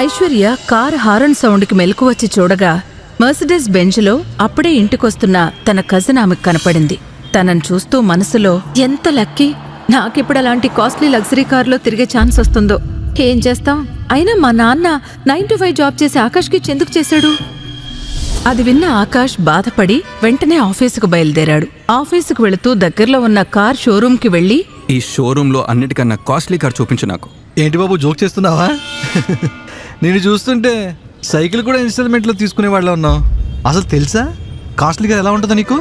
Aishwarya car horn సౌండ్కి మెలకువచ్చి చూడగా మర్సిడెస్ బెంజ్లో అప్పుడే ఇంటికొస్తున్న తన కజిన్ ఆమెకు కనపడింది. తనను చూస్తూ మనసులో ఎంత లక్కీ, నాకిప్పుడలాంటి కాస్ట్లీ లగ్జరీ కారులో తిరిగే ఛాన్స్ వస్తుందో. ఏం చేస్తాం, అయినా మా నాన్న 9 to 5 జాబ్ చేసి ఆకాష్కి చెందుకు చేశాడు. అది విన్న ఆకాష్ బాధపడి వెంటనే ఆఫీసుకు బయలుదేరాడు. ఆఫీసుకు వెళుతూ దగ్గరలో ఉన్న కార్ షోరూంకి వెళ్లి, ఈ షోరూంలో అన్నిటికన్నా కాస్ట్లీ కార్ చూపించు నాకు. ఏంటి బాబు, జోక్ చేస్తున్నావా? నేను చూస్తుంటే సైకిల్ కూడా ఇన్స్టాల్మెంట్లో తీసుకునే వాళ్ళ ఉన్నావు. అసలు తెలుసా కాస్ట్లీగా ఎలా ఉంటుందో నీకు?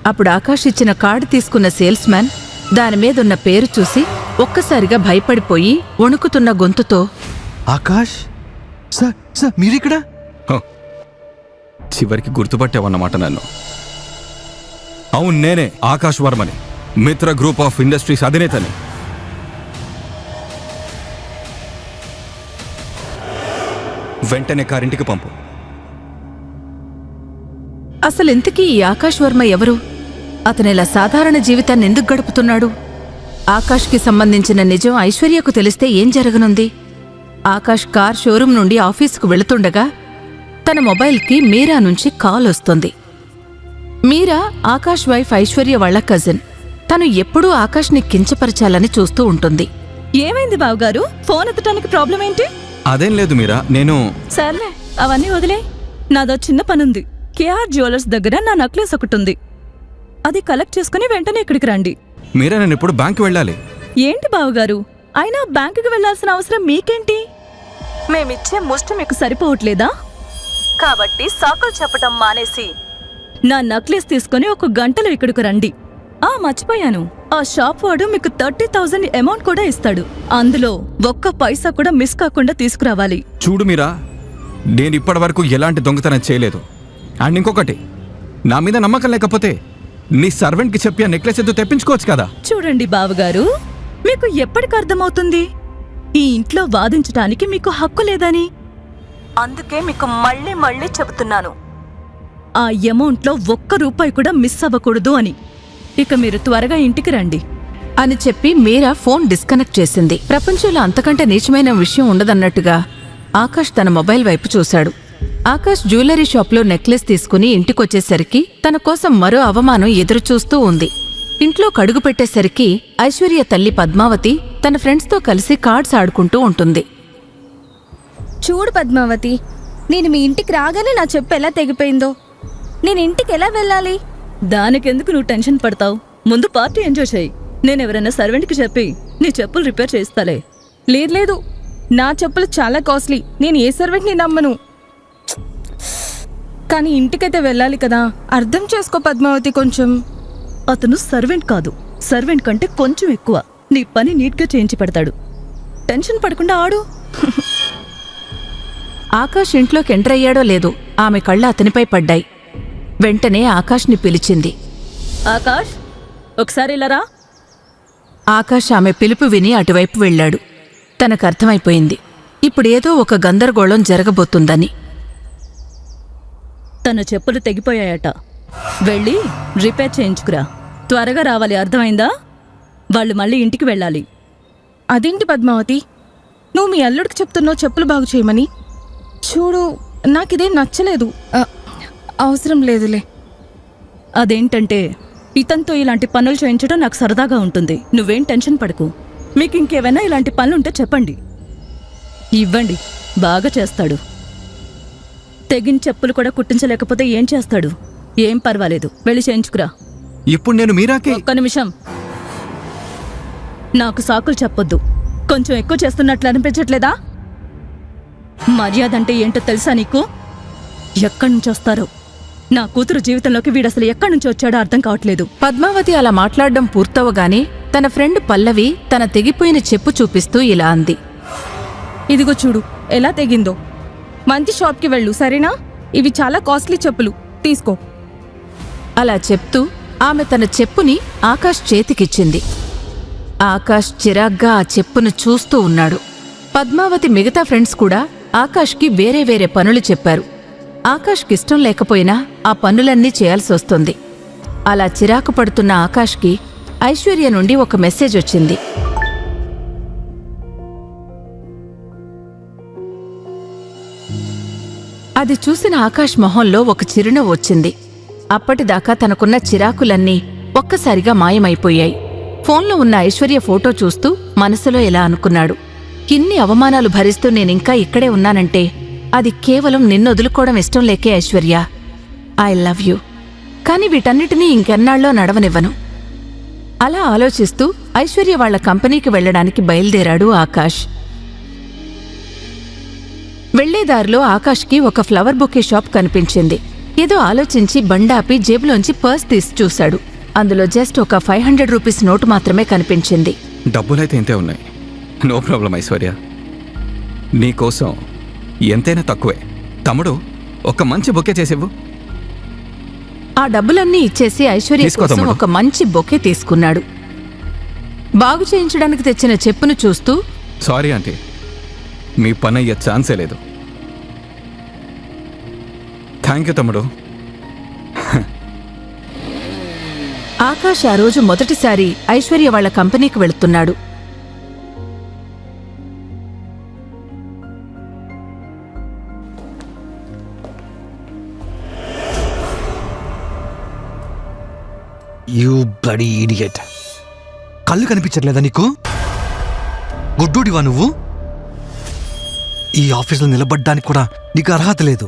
అప్పుడు ఆకాష్ ఇచ్చిన కార్డు తీసుకున్న సేల్స్ మ్యాన్ దాని మీదున్న పేరు చూసి ఒక్కసారిగా భయపడిపోయి వణుకుతున్న గొంతుతో, ఆకాష్ సార్, సార్ మీరిక్కడ? చివరికి గుర్తుపట్టావన్నమాట నన్ను. అవును, నేనే ఆకాష్ వర్మని, మిత్ర గ్రూప్ ఆఫ్ ఇండస్ట్రీస్ అధినేతని. వెంటనే కారింటికి పంపు. అసలెంతకీ ఈ ఆకాష్ వర్మ ఎవరు? అతనిలా సాధారణ జీవితాన్ని ఎందుకు గడుపుతున్నాడు? ఆకాష్కి సంబంధించిన నిజం ఐశ్వర్యకు తెలిస్తే ఏం జరగనుంది? ఆకాష్ కార్ షోరూం నుండి ఆఫీసుకు వెళుతుండగా తన మొబైల్కి మీరా నుంచి కాల్ వస్తుంది. మీరా ఆకాష్ వైఫ్ ఐశ్వర్య వాళ్ళ కజిన్. తను ఎప్పుడూ ఆకాష్ని కించపరచాలని చూస్తూ ఉంటుంది. ఏమైంది బావగారు, ఫోన్ ఎత్తడానికి ప్రాబ్లం ఏంటి? అదేం లేదు మీరా, నేను సర్లే అవన్నీ వదిలే. నాదో చిన్న పనుంది. కేఆర్ జ్యువెలర్స్ దగ్గర నా నెక్లెస్ ఒకటుంది, అది కలెక్ట్ చేసుకుని వెంటనే ఇక్కడికి రండి. మీరా, నేను ఇప్పుడు బ్యాంక్ వెళ్ళాలి. ఏంటి బావగారు, అయినా బ్యాంకుకి వెళ్లాల్సిన అవసరం మీకేంటి? మేమిచ్చే ముష్టి మీకు సరిపోవట్లేదా? కాబట్టి సాకులు చెప్పటం మానేసి నా నెక్లెస్ తీసుకుని 1 గంటలో ఇక్కడికి రండి. మర్చిపోయాను, ఆ షాప్ వాడు మీకు 30,000 అమౌంట్ కూడా ఇస్తాడు. అందులో 1 పైసా కూడా మిస్ కాకుండా తీసుకురావాలి. చూడు మీరా, నేను ఇప్పటి వరకు ఎలాంటి దొంగతనం చేయలేదు. అండ్ ఇంకొకటి, నా మీద నమ్మకం లేకపోతే నీ సర్వెంట్కి చెప్పి ఆ నెక్లెస్ ఎందుకు తెప్పించుకోవచ్చు కదా. చూడండి బావగారు, మీకు ఎప్పటికి అర్థమవుతుంది ఈ ఇంట్లో వాదించటానికి మీకు హక్కు లేదని? అందుకే మీకు మళ్ళీ మళ్ళీ చెబుతున్నాను, ఆ అమౌంట్లో 1 రూపాయి కూడా మిస్ అవ్వకూడదు అని. ఇక మీరు త్వరగా ఇంటికి రండి అని చెప్పి మీరా ఫోన్ డిస్కనెక్ట్ చేసింది. ప్రపంచంలో అంతకంటే నీచమైన విషయం ఉండదన్నట్టుగా ఆకాష్ తన మొబైల్ వైపు చూశాడు. ఆకాష్ జ్యువెలరీ షాప్లో నెక్లెస్ తీసుకుని ఇంటికొచ్చేసరికి తన కోసం మరో అవమానం ఎదురుచూస్తూ ఉంది. ఇంట్లో కడుగు పెట్టేసరికి ఐశ్వర్య తల్లి పద్మావతి తన ఫ్రెండ్స్తో కలిసి కార్డ్స్ ఆడుకుంటూ ఉంటుంది. చూడు పద్మావతి, నేను మీ ఇంటికి రాగానే నా చెప్పు ఎలా తెగిపోయిందో. నేను ఇంటికి ఎలా వెళ్ళాలి? దానికెందుకు నువ్వు టెన్షన్ పడతావు? ముందు పార్టీ ఎంజాయ్ చేయి. నేనెవరైనా సర్వెంట్కి చెప్పి నీ చెప్పులు రిపేర్ చేయిస్తాలే. లేదు, నా చెప్పులు చాలా కాస్ట్లీ. నేను ఏ సర్వెంట్ని నమ్మను. కానీ ఇంటికైతే వెళ్ళాలి కదా, అర్థం చేసుకో పద్మావతి కొంచెం. అతను సర్వెంట్ కాదు, సర్వెంట్ కంటే కొంచెం ఎక్కువ. నీ పని నీట్గా చేయించి పెడతాడు. టెన్షన్ పడకుండా ఆడు. ఆకాష్ ఇంట్లోకి ఎంటర్ అయ్యాడో లేదో ఆమె కళ్ళు అతనిపై పడ్డాయి. వెంటనే ఆకాష్ని పిలిచింది. ఆకాష్, ఒకసారి ఇలా రా. ఆకాష్ ఆమె పిలుపు విని అటువైపు వెళ్లాడు. తనకర్థమైపోయింది, ఇప్పుడేదో ఒక గందరగోళం జరగబోతుందని. తన చెప్పులు తెగిపోయాయట, వెళ్ళి రిపేర్ చేయించుకురా. త్వరగా రావాలి, అర్థమైందా? వాళ్ళు మళ్ళీ ఇంటికి వెళ్ళాలి. అదేంటి పద్మావతి, నువ్వు మీ అల్లుడికి చెప్తున్నావు చెప్పులు బాగు చేయమని? చూడు, నాకిదేం నచ్చలేదు. అవసరం లేదులే. అదేంటంటే ఇతనితో ఇలాంటి పనులు చేయించడం నాకు సరదాగా ఉంటుంది. నువ్వేం టెన్షన్ పడకు. మీకు ఇంకేమైనా ఇలాంటి పనులుంటే చెప్పండి, ఇవ్వండి, బాగా చేస్తాడు. తెగిన చెప్పులు కూడా కుట్టించలేకపోతే ఏం చేస్తాడు? ఏం పర్వాలేదు, వెళ్ళి చేయించుకురా. ఇప్పుడు నేను మీరాకి 1 నిమిషం. నాకు సాకులు చెప్పొద్దు. కొంచెం ఎక్కువ చేస్తున్నట్లు అనిపించట్లేదా? మర్యాద అంటే ఏంటో తెలుసా నీకు? ఎక్కడి నుంచి వస్తారో నా కూతురు జీవితంలోకి వీడసలు ఎక్కడి నుంచి వచ్చాడో అర్థం కావట్లేదు. పద్మావతి అలా మాట్లాడడం పూర్తవగానే తన ఫ్రెండ్ పల్లవి తన తెగిపోయిన చెప్పు చూపిస్తూ ఇలా అంది. ఇదిగో చూడు ఎలా తెగిందో. మంచి షాప్కి వెళ్ళు, సరేనా? ఇవి చాలా కాస్ట్లీ చెప్పులు, తీసుకో. అలా చెప్తూ ఆమె తన చెప్పుని ఆకాష్ చేతికిచ్చింది. ఆకాష్ చిరాగ్గా ఆ చెప్పును చూస్తూ ఉన్నాడు. పద్మావతి మిగతా ఫ్రెండ్స్ కూడా ఆకాష్కి వేరే వేరే పనులు చెప్పారు. ఆకాష్కిష్టం లేకపోయినా ఆ పనులన్నీ చేయాల్సొస్తుంది. అలా చిరాకు పడుతున్న ఆకాష్కి ఐశ్వర్య నుండి ఒక మెసేజ్ వచ్చింది. అది చూసిన ఆకాష్ మొహంలో ఒక చిరునవ్వు వచ్చింది. అప్పటిదాకా తనకున్న చిరాకులన్నీ ఒక్కసారిగా మాయమైపోయాయి. ఫోన్లో ఉన్న ఐశ్వర్య ఫోటో చూస్తూ మనసులో ఇలా అనుకున్నాడు, ఇన్ని అవమానాలు భరిస్తూ నేనింకా ఇక్కడే ఉన్నానంటే అది కేవలం నిన్నొదులుకోవడం ఇష్టం లేకే ఐశ్వర్య. I love you. కాని వీటన్నిటినీ ఇంకెన్నాళ్ళో నడవనివ్వను. అలా ఆలోచిస్తూ ఐశ్వర్య వాళ్ల కంపెనీకి వెళ్లడానికి బయలుదేరాడు ఆకాష్. వెళ్లేదారిలో ఆకాష్కి ఒక ఫ్లవర్ బొకే షాప్ కనిపించింది. ఏదో ఆలోచించి బండాపి జేబులోంచి పర్స్ తీసి చూశాడు. అందులో జస్ట్ ఒక 500 రూపీస్ నోటు మాత్రమే కనిపించింది. డబ్బులైతే ఇంతే ఉన్నాయి. నో ప్రాబ్లం ఐశ్వర్య, నీకోసం ఎంతైనా తక్కువే. తమ్ముడు, ఒక మంచి బొకే చేసేవు. ఆ డబ్బులన్నీ ఇచ్చేసి ఐశ్వర్య తీసుకో కోసం తమ్ముడు. ఒక మంచి బొకే తీసుకున్నాడు. బాగు చేయించడానికి తెచ్చిన చెప్పును చూస్తూ, సారీ ఆంటీ, మీ పని అయ్యే ఛాన్సే లేదు. థ్యాంక్ యూ తమ్ముడు. ఆకాష్ ఆ రోజు మొదటిసారి ఐశ్వర్య వాళ్ల కంపెనీకి వెళుతున్నాడు. You bloody idiot. కళ్ళు కనిపించట్లేదా నీకు? గుడ్డోడివా నువ్వు? ఈ ఆఫీసులో నిలబడ్డానికి కూడా నీకు అర్హత లేదు.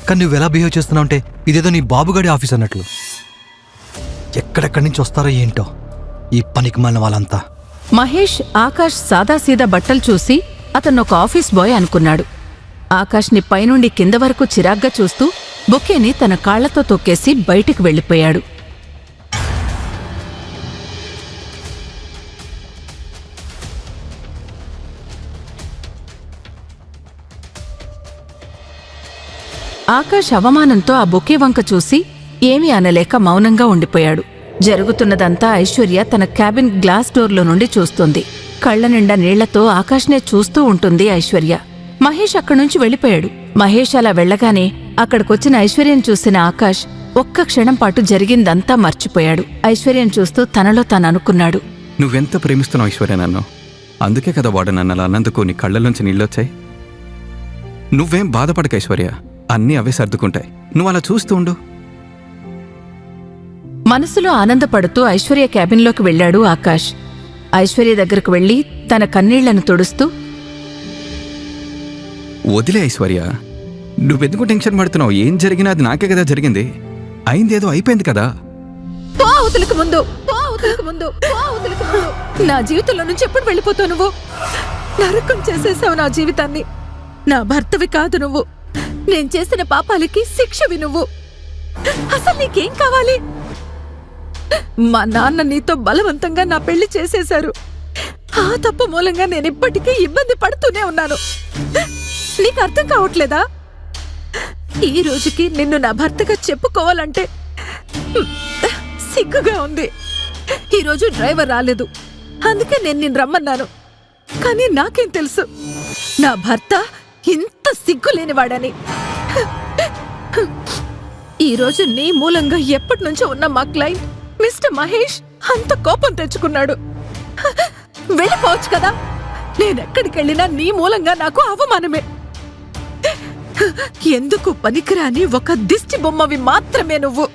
కానీ నువ్వు ఎలా బిహేవ్ చేస్తున్నావు అంటే ఇదేదో నీ బాబుగాడి ఆఫీస్ అన్నట్లు. ఎక్కడెక్కడి నుంచి వస్తారో ఏంటో ఈ పనికి మాలిన వాళ్ళంతా. మహేష్ ఆకాష్ సాదాసీదా బట్టలు చూసి అతన్నొక ఆఫీస్ బాయ్ అనుకున్నాడు. ఆకాష్ని పైనుండి కింద వరకు చిరాగ్గా చూస్తూ బొకేని తన కాళ్లతో తొక్కేసి బయటికి వెళ్ళిపోయాడు. ఆకాష్ అవమానంతో ఆ బొకే వంక చూసి ఏమీ అనలేక మౌనంగా ఉండిపోయాడు. జరుగుతున్నదంతా ఐశ్వర్య తన క్యాబిన్ గ్లాస్ డోర్లో నుండి చూస్తుంది. కళ్ల నిండా నీళ్లతో ఆకాష్నే చూస్తూ ఉంటుంది ఐశ్వర్య. మహేష్ అక్కడ్నుంచి వెళ్ళిపోయాడు. మహేష్ అలా వెళ్లగానే అక్కడికొచ్చిన ఐశ్వర్యం చూసిన ఆకాష్ ఒక్క క్షణం పాటు జరిగిందంతా మర్చిపోయాడు. ఐశ్వర్యం చూస్తూ తనలో తాను అనుకున్నాడు, నువ్వెంత ప్రేమిస్తున్నావు ఐశ్వర్య నన్ను. అందుకే కదా వాడు నన్ను అలా అన్నందుకు నీ కళ్ళలోంచి నీళ్ళొచ్చాయి. నువ్వేం బాధపడక ఐశ్వర్య, అన్నీ అవే సర్దుకుంటాయి. నువ్వు అలా చూస్తూ ఉండు. మనసులో ఆనందపడుతూ ఐశ్వర్య క్యాబిన్లోకి వెళ్లాడు ఆకాష్. ఐశ్వర్య దగ్గరకు వెళ్లి తన కన్నీళ్లను తుడుస్తూ, వదిలే ఐశ్వర్య, నువ్వెందుకు టెన్షన్ పడుతున్నావు? ఏం జరిగినా అది నాకే కదా జరిగింది. అయిందేదో అయిపోయింది కదా. పో అవతలకు ముందు, పో అవతలకు ముందు, పో అవతలకు ముందు. నా జీవితంలో నుంచి ఎప్పుడు వెళ్ళిపోతావు నువ్వు? నరకం చేసేసావు నా జీవితాన్ని. నా భర్తవి కాదు నువ్వు. నేను చేసిన పాపాలకి శిక్షవి నువ్వు. అసలు నీకేం కావాలి? మా నాన్న నీతో బలవంతంగా నా పెళ్లి చేసేశారు. ఆ తప్పు మూలంగా నేను ఇప్పటికీ ఇబ్బంది పడుతూనే ఉన్నాను. నీకు అర్థం కావట్లేదా? ఈ రోజుకి నిన్ను నా భర్తగా చెప్పుకోవాలంటే సిగ్గుగా ఉంది. ఈరోజు డ్రైవర్ రాలేదు, అందుకే నేను నిన్ను రమ్మన్నాను. కానీ నాకేం తెలుసు నా భర్త ఇంత సిగ్గులేనివాడని. ఈరోజు నీ మూలంగా ఎప్పటి నుంచో ఉన్న మా క్లయింట్ మిస్టర్ మహేష్ అంత కోపం తెచ్చుకున్నాడు. వెళ్ళిపోవచ్చు కదా. నేనెక్కడికెళ్ళినా నీ మూలంగా నాకు అవమానమే. ఎందుకు పనికిరాని ఒక దిష్టి బొమ్మవి మాత్రమే నువ్వు.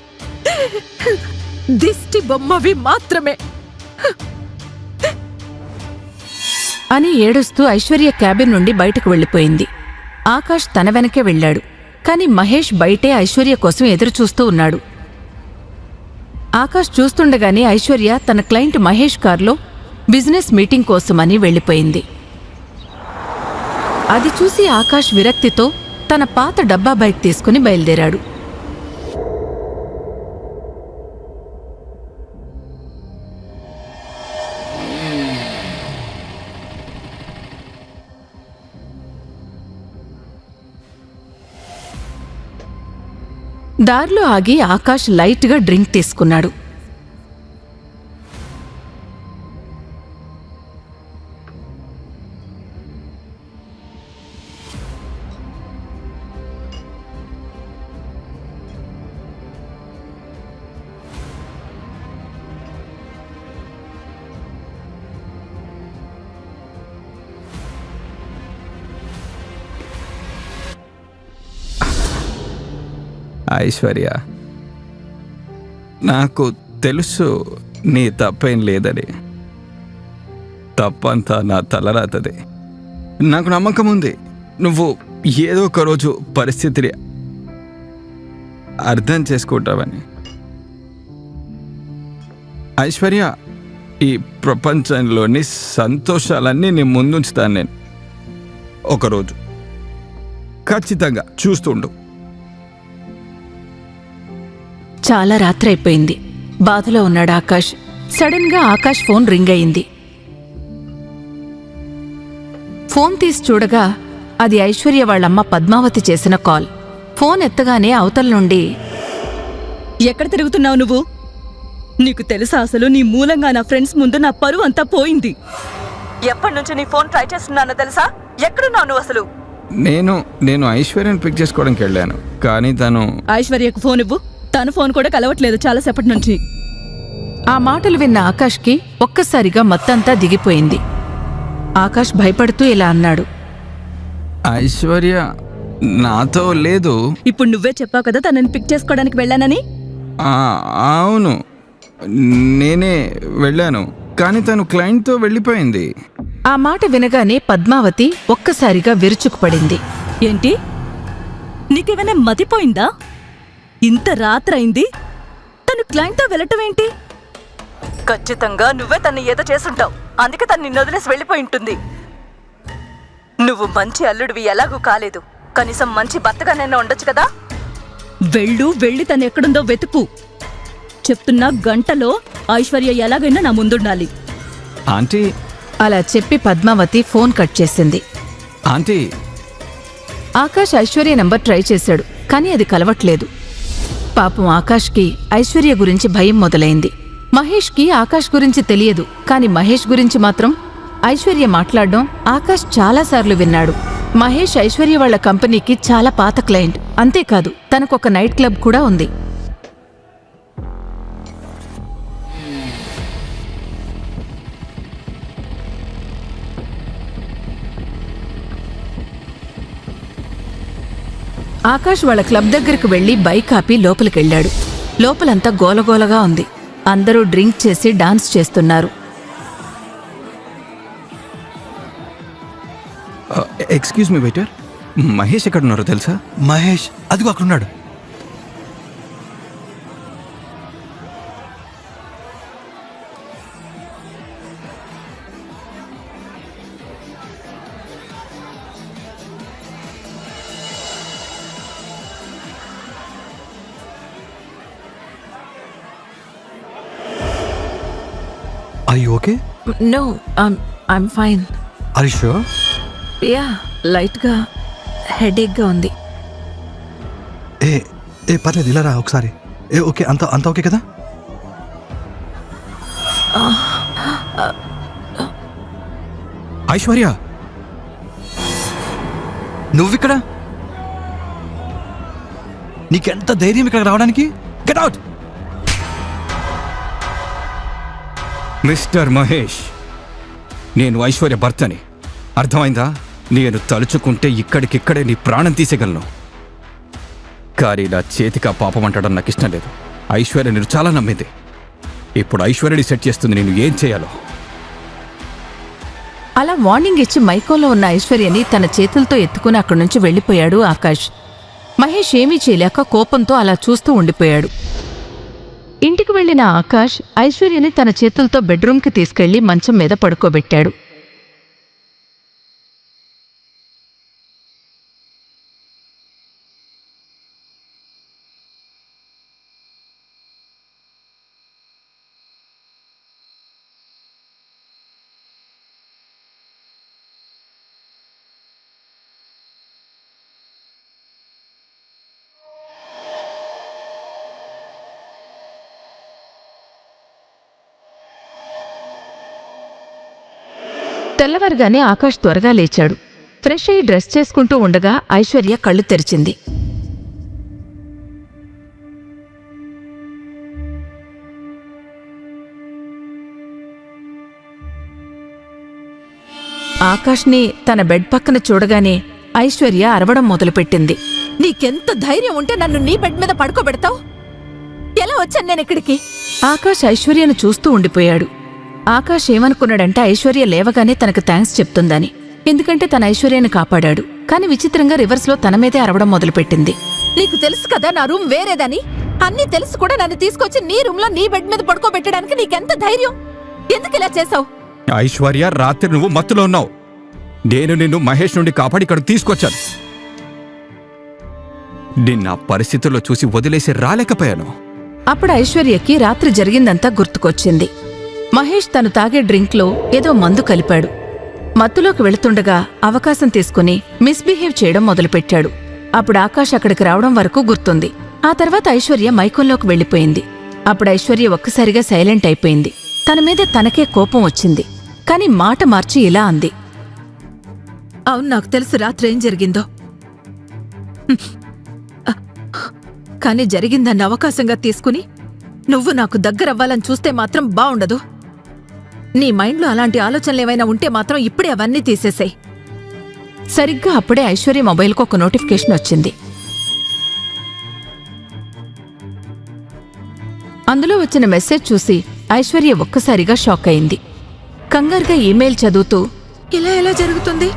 దిష్టి బొమ్మవి మాత్రమే అని ఏడుస్తూ ఐశ్వర్య క్యాబిన్ నుండి బయటకు వెళ్ళిపోయింది. ఆకాష్ తన వెనకే వెళ్ళాడు. కాని మహేష్ బయటే ఐశ్వర్య కోసం ఎదురుచూస్తూ ఉన్నాడు. ఆకాష్ చూస్తుండగానే ఐశ్వర్య తన క్లయింట్ మహేష్ కార్లో బిజినెస్ మీటింగ్ కోసమని వెళ్ళిపోయింది. అది చూసి ఆకాష్ విరక్తితో తన పాత డబ్బా బైక్ తీసుకుని బయలుదేరాడు. దారిలో ఆగి ఆకాష్ లైట్గా డ్రింక్ తీసుకున్నాడు. ఐశ్వర్య, నాకు తెలుసు నీ తప్పేం లేదని. తప్పంతా నా తలరాతదే. నాకు నమ్మకం ఉంది నువ్వు ఏదో ఒక రోజు పరిస్థితిని అర్థం చేసుకుంటావని. ఐశ్వర్య, ఈ ప్రపంచంలోని సంతోషాలన్నీ నీ ముందుంచుతాను నేను. ఒకరోజు ఖచ్చితంగా చూస్తుండు. చాలా రాత్రి అయిపోయింది. బాధలో ఉన్నాడు ఆకాష్. సడన్ గా ఆకాష్ ఫోన్ రింగ్ అయింది. ఫోన్ తీసి చూడగా అది ఐశ్వర్య వాళ్ళమ్మ పద్మావతి చేసిన కాల్. ఫోన్ ఎత్తగానే అవతల నుండి, ఎక్కడ తిరుగుతున్నావు నువ్వు? నీకు తెలుసా అసలు నీ మూలంగా నా ఫ్రెండ్స్ ముందు నా పరువు అంతా పోయింది. ఎప్పటి నుంచి నీ ఫోన్ ట్రై చేస్తున్నానో తెలుసా? ఎక్కడున్నావు నువ్వు అసలు? నేను ఐశ్వర్యను పిక్ చేసుకోవడానికి వెళ్ళాను, కానీ తను... ఐశ్వర్యకు ఫోన్ ఇవ్వు. తన ఫోన్ కూడా కలవట్లేదు చాలాసేపటి నుంచి. ఆ మాటలు విన్న ఆకాష్కి ఒక్కసారిగా మత్తంతా దిగిపోయింది. ఆకాష్ భయపడుతూ ఇలా అన్నాడు, ఐశ్వర్య నాతో లేదు. ఇప్పుడు నువ్వే చెప్పావు కదా తనని పిక్ చేసుకోవడానికి వెళ్ళానని. అవును, నేనే వెళ్ళాను, కానీ తను క్లయింట్తో వెళ్ళిపోయింది. ఆ మాట వినగానే పద్మావతి ఒక్కసారిగా విరుచుకుపడింది. ఏంటి? నీకేమైనా మతిపోయిందా? ఇంత రాత్రైంది, తను క్లయింట్తో వెళ్ళటం ఏంటి? ఖచ్చితంగా నువ్వే తన్ని ఏదో చేసుంటావు, అందుకే తను నిన్ను వదిలేసి వెళ్ళిపోయి ఉంటుంది. నువ్వు మంచి అల్లుడివి ఎలాగూ కాలేదు, కనీసం మంచి భర్తగానైనా ఉండొచ్చు కదా. వెళ్ళి తను ఎక్కడుందో వెతుకు. చెప్తున్నా, గంటలో ఐశ్వర్య ఎలాగైనా నా ముందుండాలి. ఆంటీ, అలా చెప్పి పద్మావతి ఫోన్ కట్ చేసింది. Aunty, Akash Aishwarya number try చేశాడు, కానీ అది కలవట్లేదు. పాపం ఆకాష్కి ఐశ్వర్య గురించి భయం మొదలైంది. మహేష్కి ఆకాష్ గురించి తెలియదు, కానీ మహేష్ గురించి మాత్రం ఐశ్వర్య మాట్లాడడం ఆకాష్ చాలాసార్లు విన్నాడు. మహేష్ ఐశ్వర్య వాళ్ల కంపెనీకి చాలా పాత క్లయింట్. అంతేకాదు, తనకొక నైట్ క్లబ్ కూడా ఉంది. ఆకాష్ వాళ్ళ క్లబ్ దగ్గరకు వెళ్లి బైక్ ఆపి లోపలికెళ్లాడు. లోపలంతా గోలగోలగా ఉంది. అందరూ డ్రింక్ చేసి డాన్స్ చేస్తున్నారు. ఎక్స్క్యూజ్ మీ వెయిటర్, మహేష్ ఎక్కడున్నారో తెలుసా? మహేష్ అదిగో అక్కడున్నాడు. Are you okay? No, I'm fine. Are you sure? Yeah, లైట్గా హెడేక్గా ఉంది. ఏ పర్లేదు, ఇలా రా ఒకసారి. ఓకే, అంత ఓకే కదా? ఐశ్వర్య, నువ్విక్కడ? నీకెంత ధైర్యం ఇక్కడ రావడానికి? Get out! మిస్టర్ మహేష్, నేను ఐశ్వర్య భర్తని, అర్థమైందా? నేను తలుచుకుంటే ఇక్కడికిక్కడే నీ ప్రాణం తీసేయగలను, కానీ నా చేతికి ఆ పాపం అంటడం నాకు ఇష్టం లేదు. ఐశ్వర్య నేను చాలా నమ్మింది. ఇప్పుడు ఐశ్వర్యని సెట్ చేస్తుంది నేను ఏం చేయాలో. అలా వార్నింగ్ ఇచ్చి మైకోలో ఉన్న ఐశ్వర్యని తన చేతులతో ఎత్తుకుని అక్కడి నుంచి వెళ్ళిపోయాడు ఆకాష్. మహేష్ ఏమీ చేయలేక కోపంతో అలా చూస్తూ ఉండిపోయాడు. ఇంటికి వెళ్లిన ఆకాష్ ఐశ్వర్యని తన చేతులతో బెడ్రూమ్కి తీసుకెళ్లి మంచం మీద పడుకోబెట్టాడు. తెల్లవారుగానే ఆకాష్ త్వరగా లేచాడు. ఫ్రెష్ అయ్యి డ్రెస్ చేసుకుంటూ ఉండగా ఐశ్వర్య కళ్ళు తెరిచింది. ఆకాష్ని తన బెడ్ పక్కన చూడగానే ఐశ్వర్య అరవడం మొదలుపెట్టింది. నీకెంత ధైర్యం ఉంటే నన్ను నీ బెడ్ మీద పడుకోబెడతావు? ఎలా వచ్చాను నేను ఇక్కడికి? ఆకాష్ ఐశ్వర్యను చూస్తూ ఉండిపోయాడు. ఆకాష్ ఏమనుకున్నాడంటే ఐశ్వర్య లేవగానే తనకు థ్యాంక్స్ చెప్తుందని. ఎందుకంటే తన ఐశ్వర్యను కాపాడాడు. కాని విచిత్రంగా రివర్స్లో తన మీదే అరవడం మొదలుపెట్టింది. నీకు తెలుసు కదా నా రూమ్ వేరేదని. అన్నీ తెలుసు కూడా నన్ను తీసుకొచ్చి నీ రూమ్లో నీ బెడ్ మీద పడుకోబెట్టడానికి నీకెంత ధైర్యం? ఎందుకు ఇలా చేసావు? ఐశ్వర్య, రాత్రి నువ్వు మత్తులో ఉన్నావు. నేను నిన్ను మహేష్ నుండి కాపాడి ఇక్కడికి తీసుకొచ్చాను. నిన్న పరిస్థితుల్లో చూసి వదిలేసి రాలేకపోయాను. అప్పుడు ఐశ్వర్యకి రాత్రి జరిగిందంతా గుర్తుకొచ్చింది. మహేష్ తను తాగే డ్రింక్లో ఏదో మందు కలిపాడు. మత్తులోకి వెళుతుండగా అవకాశం తీసుకుని మిస్బిహేవ్ చేయడం మొదలుపెట్టాడు. అప్పుడు ఆకాష్ అక్కడికి రావడం వరకు గుర్తుంది. ఆ తర్వాత ఐశ్వర్య మైకంలోకి వెళ్ళిపోయింది. అప్పుడు ఐశ్వర్య ఒక్కసారిగా సైలెంట్ అయిపోయింది. తన మీద తనకే కోపం వచ్చింది. కాని మాట మార్చి ఇలా అంది. అవును, నాకు తెలుసు రాత్రి ఏం జరిగిందో. కాని జరిగిందన్న అవకాశంగా తీసుకుని నువ్వు నాకు దగ్గరవ్వాలని చూస్తే మాత్రం బావుండదు. నీ మైండ్లో అలాంటి ఆలోచనలేవైనా ఉంటే మాత్రం ఇప్పుడే అవన్నీ తీసేసాయి. సరిగ్గా అప్పుడే ఐశ్వర్య మొబైల్కు ఒక నోటిఫికేషన్ వచ్చింది. అందులో వచ్చిన మెసేజ్ చూసి ఐశ్వర్య ఒక్కసారిగా షాక్ అయింది. కంగారుగా ఈమెయిల్ చదువుతూ, ఇలా ఎలా జరుగుతుంది?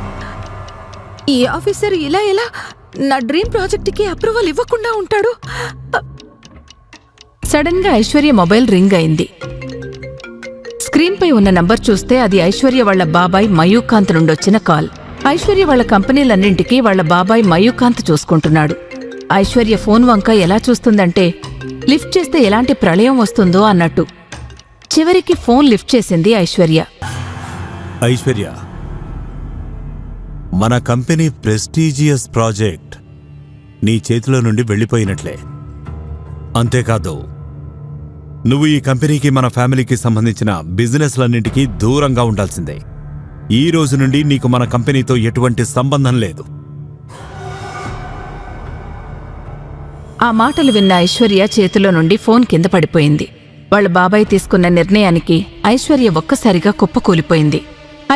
ఈ ఆఫీసర్ ఇలా ఎలా నా డ్రీమ్ ప్రాజెక్ట్కి అప్రూవల్ ఇవ్వకుండా ఉంటాడు? సడన్ గా ఐశ్వర్య మొబైల్ రింగ్ అయింది. స్క్రీన్పై ఉన్న నంబర్ చూస్తే అది ఐశ్వర్య వాళ్ల బాబాయ్ మయూకాంత్ నుండొచ్చిన కాల్. ఐశ్వర్య వాళ్ల కంపెనీలన్నింటికీ వాళ్ల బాబాయ్ మయూకాంత్ చూసుకుంటున్నాడు. ఐశ్వర్య ఫోన్ వంక ఎలా చూస్తుందంటే లిఫ్ట్ చేస్తే ఎలాంటి ప్రళయం వస్తుందో అన్నట్టు. చివరికి ఫోన్ లిఫ్ట్ చేసింది ఐశ్వర్య. ఐశ్వర్య, మన కంపెనీ ప్రెస్టీజియస్ ప్రాజెక్ట్ నీ చేతిలో నుండి వెళ్ళిపోయినట్లే. అంతేకాదు, నువ్వు ఈ కంపెనీకి మన ఫ్యామిలీకి సంబంధించిన బిజినెస్లన్నింటికీ దూరంగా ఉండాల్సిందే. ఈ రోజు నుండి నీకు మన కంపెనీతో ఎటువంటి సంబంధం లేదు. ఆ మాటలు విన్న ఐశ్వర్య చేతిలో నుండి ఫోన్ కింద పడిపోయింది. వాళ్ళ బాబాయ్ తీసుకున్న నిర్ణయానికి ఐశ్వర్య ఒక్కసారిగా కుప్పకూలిపోయింది.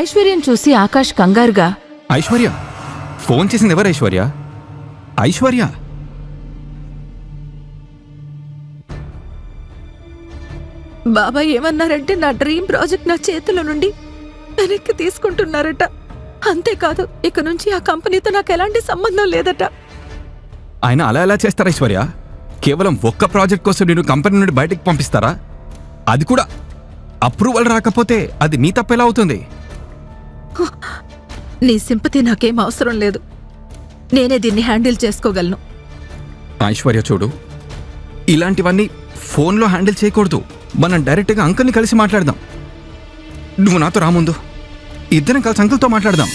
ఐశ్వర్యం చూసి ఆకాష్ కంగారుగా, ఐశ్వర్య, ఫోన్ చేసింది ఎవరు? ఐశ్వర్య, ఐశ్వర్య. బాబాయ్ ఏమన్నారంటే నా డ్రీమ్ ప్రాజెక్ట్ నా చేతిలో నుండి వెనక్కి తీసుకుంటున్నారట. అంతేకాదు, ఇక నుంచి ఆ కంపెనీతో నాకు ఎలాంటి సంబంధం లేదట. ఆయన అలా ఎలా చేస్తారా ఐశ్వర్య? కేవలం ఒక్క ప్రాజెక్ట్ కోసం నేను కంపెనీ నుండి బయటకు పంపిస్తారా? అది కూడా అప్రూవల్ రాకపోతే అది నీ తప్పెలా అవుతుంది? నీ సింపతి నాకేం అవసరం లేదు. నేనే దీన్ని హ్యాండిల్ చేసుకోగలను. ఐశ్వర్య చూడు, ఇలాంటివన్నీ ఫోన్లో హ్యాండిల్ చేయకూడదు. మనం డైరెక్ట్గా అంకుల్ని కలిసి మాట్లాడదాం. నువ్వు నాతో రాముందు, ఇద్దరం కలిసి అంకుల్తో మాట్లాడదాం.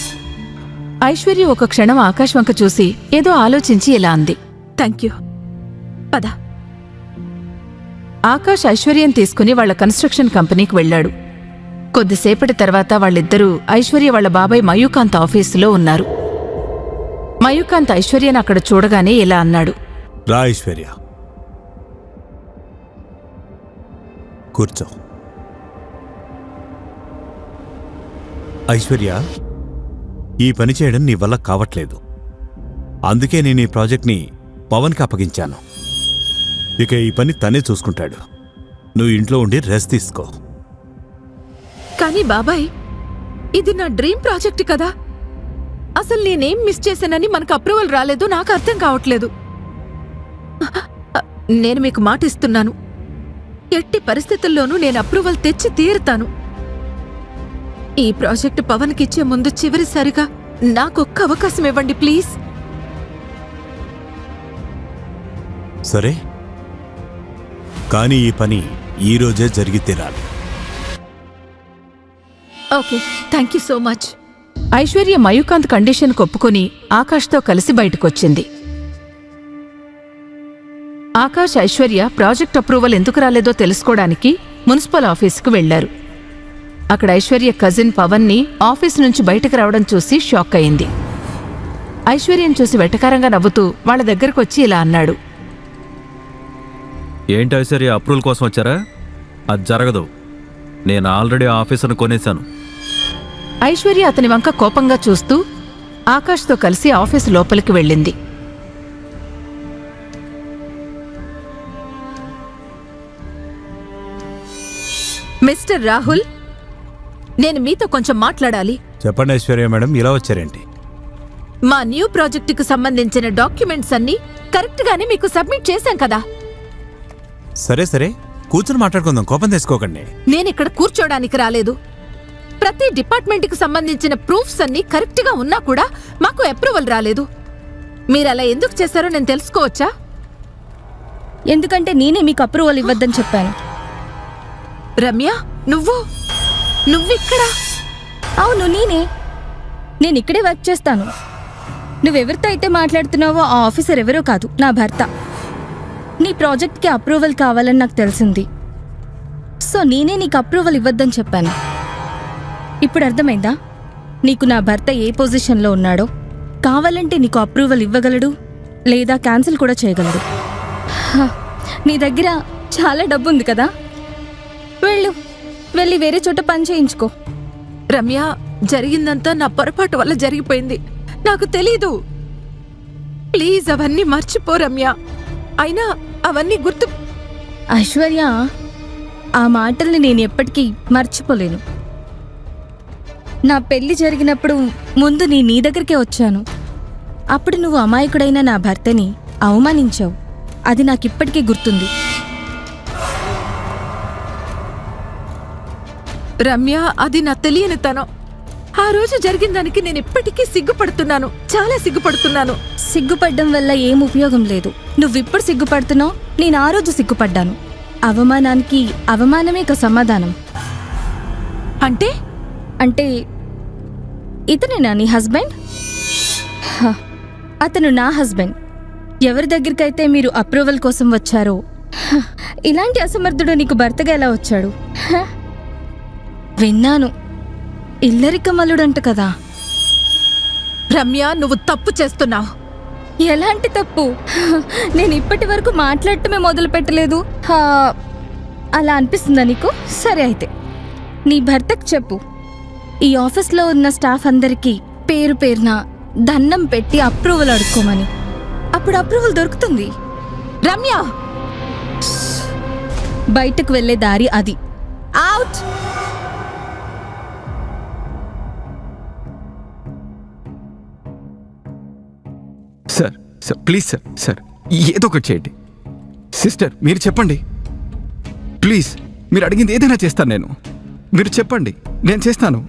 ఐశ్వర్య ఒక క్షణం ఆకాష్ వంక చూసి ఏదో ఆలోచించి ఇలా అంది. థ్యాంక్ యూ, పద. ఆకాష్ ఐశ్వర్యం తీసుకుని వాళ్ల కన్స్ట్రక్షన్ కంపెనీకి వెళ్లాడు. కొద్దిసేపటి తర్వాత వాళ్ళిద్దరూ ఐశ్వర్య వాళ్ల బాబాయ్ మయూకాంత్ ఆఫీసులో ఉన్నారు. మయూకాంత్ ఐశ్వర్యను అక్కడ చూడగానే ఇలా అన్నాడు. రా ఐశ్వర్య, కూర్చో. ఐశ్వర్య, ఈ పని చేయడం నీ వల్ల కావట్లేదు. అందుకే నేను ఈ ప్రాజెక్ట్ని పవన్కి అప్పగించాను. ఇక ఈ పని తనే చూసుకుంటాడు. నువ్వు ఇంట్లో ఉండి రెస్ట్ తీసుకో. కానీ బాబాయ్, ఇది నా డ్రీమ్ ప్రాజెక్ట్ కదా. అసలు నేనేం మిస్ చేశానని మనకు అప్రూవల్ రాలేదు? నాకు అర్థం కావట్లేదు. నేను మీకు మాట ఇస్తున్నాను, ఎట్టి పరిస్థితుల్లోనూ నేను అప్రూవల్ తెచ్చి తీరుతాను. ఈ ప్రాజెక్టు పవన్కిచ్చే ముందు చివరిసారిగా నాకొక్క అవకాశం ఇవ్వండి ప్లీజ్. సరే, కానీ ఈ పని ఈరోజే జరిగి తీరాలి. Okay, thank you so much. Aishwarya Mayukanth condition ఒప్పుకొని ఆకాష్తో కలిసి బయటకొచ్చింది. ఆకాష్, ఐశ్వర్య ప్రాజెక్ట్ అప్రూవల్ ఎందుకు రాలేదో తెలుసుకోవడానికి మున్సిపల్ ఆఫీసుకు వెళ్లారు. అక్కడ ఐశ్వర్య కజిన్ పవన్ని ఆఫీసు నుంచి బయటకు రావడం చూసి షాక్ అయింది. ఐశ్వర్యం చూసి వెటకారంగా నవ్వుతూ వాళ్ళ దగ్గరకొచ్చి ఇలా అన్నాడు. ఏంటి ఐశ్వర్య, అప్రూవల్ కోసం వచ్చారా? అది జరగదు. నేను ఆల్రెడీ ఆఫీసును కొనేశాను. ఐశ్వర్య అతని వంక కోపంగా చూస్తూ ఆకాష్తో కలిసి ఆఫీసు లోపలికి వెళ్ళింది. మిస్టర్ రాహుల్, నేను మీతో కొంచెం మాట్లాడాలి. చెప్పండి ఐశ్వర్య మేడం, ఇలా వచ్చారేంటి? మా న్యూ ప్రాజెక్టుకు సంబంధించిన డాక్యుమెంట్స్ అన్ని కరెక్ట్ గానే మీకు సబ్మిట్ చేశాం కదా. సరే సరే, కూర్చుని మాట్లాడుకుందాం, కోపం తెచ్చుకోకండి. నేనిక్కడ కూర్చోడానికి రాలేదు. ప్రతి డిపార్ట్మెంట్కి సంబంధించిన ప్రూఫ్స్ అన్ని కరెక్ట్ గా ఉన్నా కూడా మాకు అప్రూవల్ రాలేదు. మీరు అలా ఎందుకు చేశారో నేను తెలుసుకోవచ్చా? ఎందుకంటే నేనే మీకు అప్రూవల్ ఇవ్వద్దని చెప్పాను. రమ్య, నువ్విక్కడ? అవును, నేను ఇక్కడే వర్క్ చేస్తాను. నువ్వెవరితో అయితే మాట్లాడుతున్నావో ఆ ఆఫీసర్ ఎవరో కాదు, నా భర్త. నీ ప్రాజెక్ట్కి అప్రూవల్ కావాలని నాకు తెలిసింది, సో నేనే నీకు అప్రూవల్ ఇవ్వద్దని చెప్పాను. ఇప్పుడు అర్థమైందా నీకు నా భర్త ఏ పొజిషన్లో ఉన్నాడో? కావాలంటే నీకు అప్రూవల్ ఇవ్వగలడు, లేదా క్యాన్సిల్ కూడా చేయగలడు. నీ దగ్గర చాలా డబ్బు ఉంది కదా, వెళ్ళి వేరే చోట పని చేయించుకో. రమ్య, జరిగిందంతా నా పొరపాటు వల్ల జరిగిపోయింది. నాకు తెలీదు. ప్లీజ్ అవన్నీ మర్చిపో రమ్య. అయినా అవన్నీ గుర్తు. ఐశ్వర్య, ఆ మాటల్ని నేను ఎప్పటికీ మర్చిపోలేను. నా పెళ్లి జరిగినప్పుడు ముందు నీ దగ్గరికే వచ్చాను. అప్పుడు నువ్వు అమాయకుడైన నా భర్తని అవమానించావు. అది నాకిప్పటికీ గుర్తుంది. రమ్య, అది నా తెలియనితనం. ఆ రోజు జరిగిన దానికి నేను ఇప్పటికీ సిగ్గుపడుతున్నాను, చాలా సిగ్గుపడుతున్నాను. సిగ్గుపడ్డం వల్ల ఏం ఉపయోగం లేదు. నువ్విప్పుడు సిగ్గుపడుతున్నావు, నేను ఆ రోజు సిగ్గుపడ్డాను. అవమానానికి అవమానమే ఒక సమాధానం. అంటే ఇతనేనా నీ హస్బెండ్? అతను నా హస్బెండ్. ఎవరి దగ్గరికైతే మీరు అప్రూవల్ కోసం వచ్చారో, ఇలాంటి అసమర్థుడు నీకు భర్తగా ఎలా వచ్చాడు? విన్నాను, ఇల్లరికమల్లుడంట కదా. రమ్య, నువ్వు తప్పు చేస్తున్నావు. ఎలాంటి తప్పు? నేను ఇప్పటి వరకు మాట్లాడటమే మొదలు పెట్టలేదు. అలా అనిపిస్తుందా నీకు? సరే అయితే నీ భర్తకు చెప్పు, ఈ ఆఫీస్లో ఉన్న స్టాఫ్ అందరికీ పేరు పేరున దండం పెట్టి అప్రూవల్ అడుక్కోమని. అప్పుడు అప్రూవల్ దొరుకుతుంది. రమ్య, బయటకు వెళ్ళే దారి అది. అవుట్. సార్ ప్లీజ్ సార్ ఏదో ఒకటి చేయండి. సిస్టర్, మీరు చెప్పండి ప్లీజ్. మీరు అడిగింది ఏదైనా చేస్తాను నేను. మీరు చెప్పండి, నేను చేస్తాను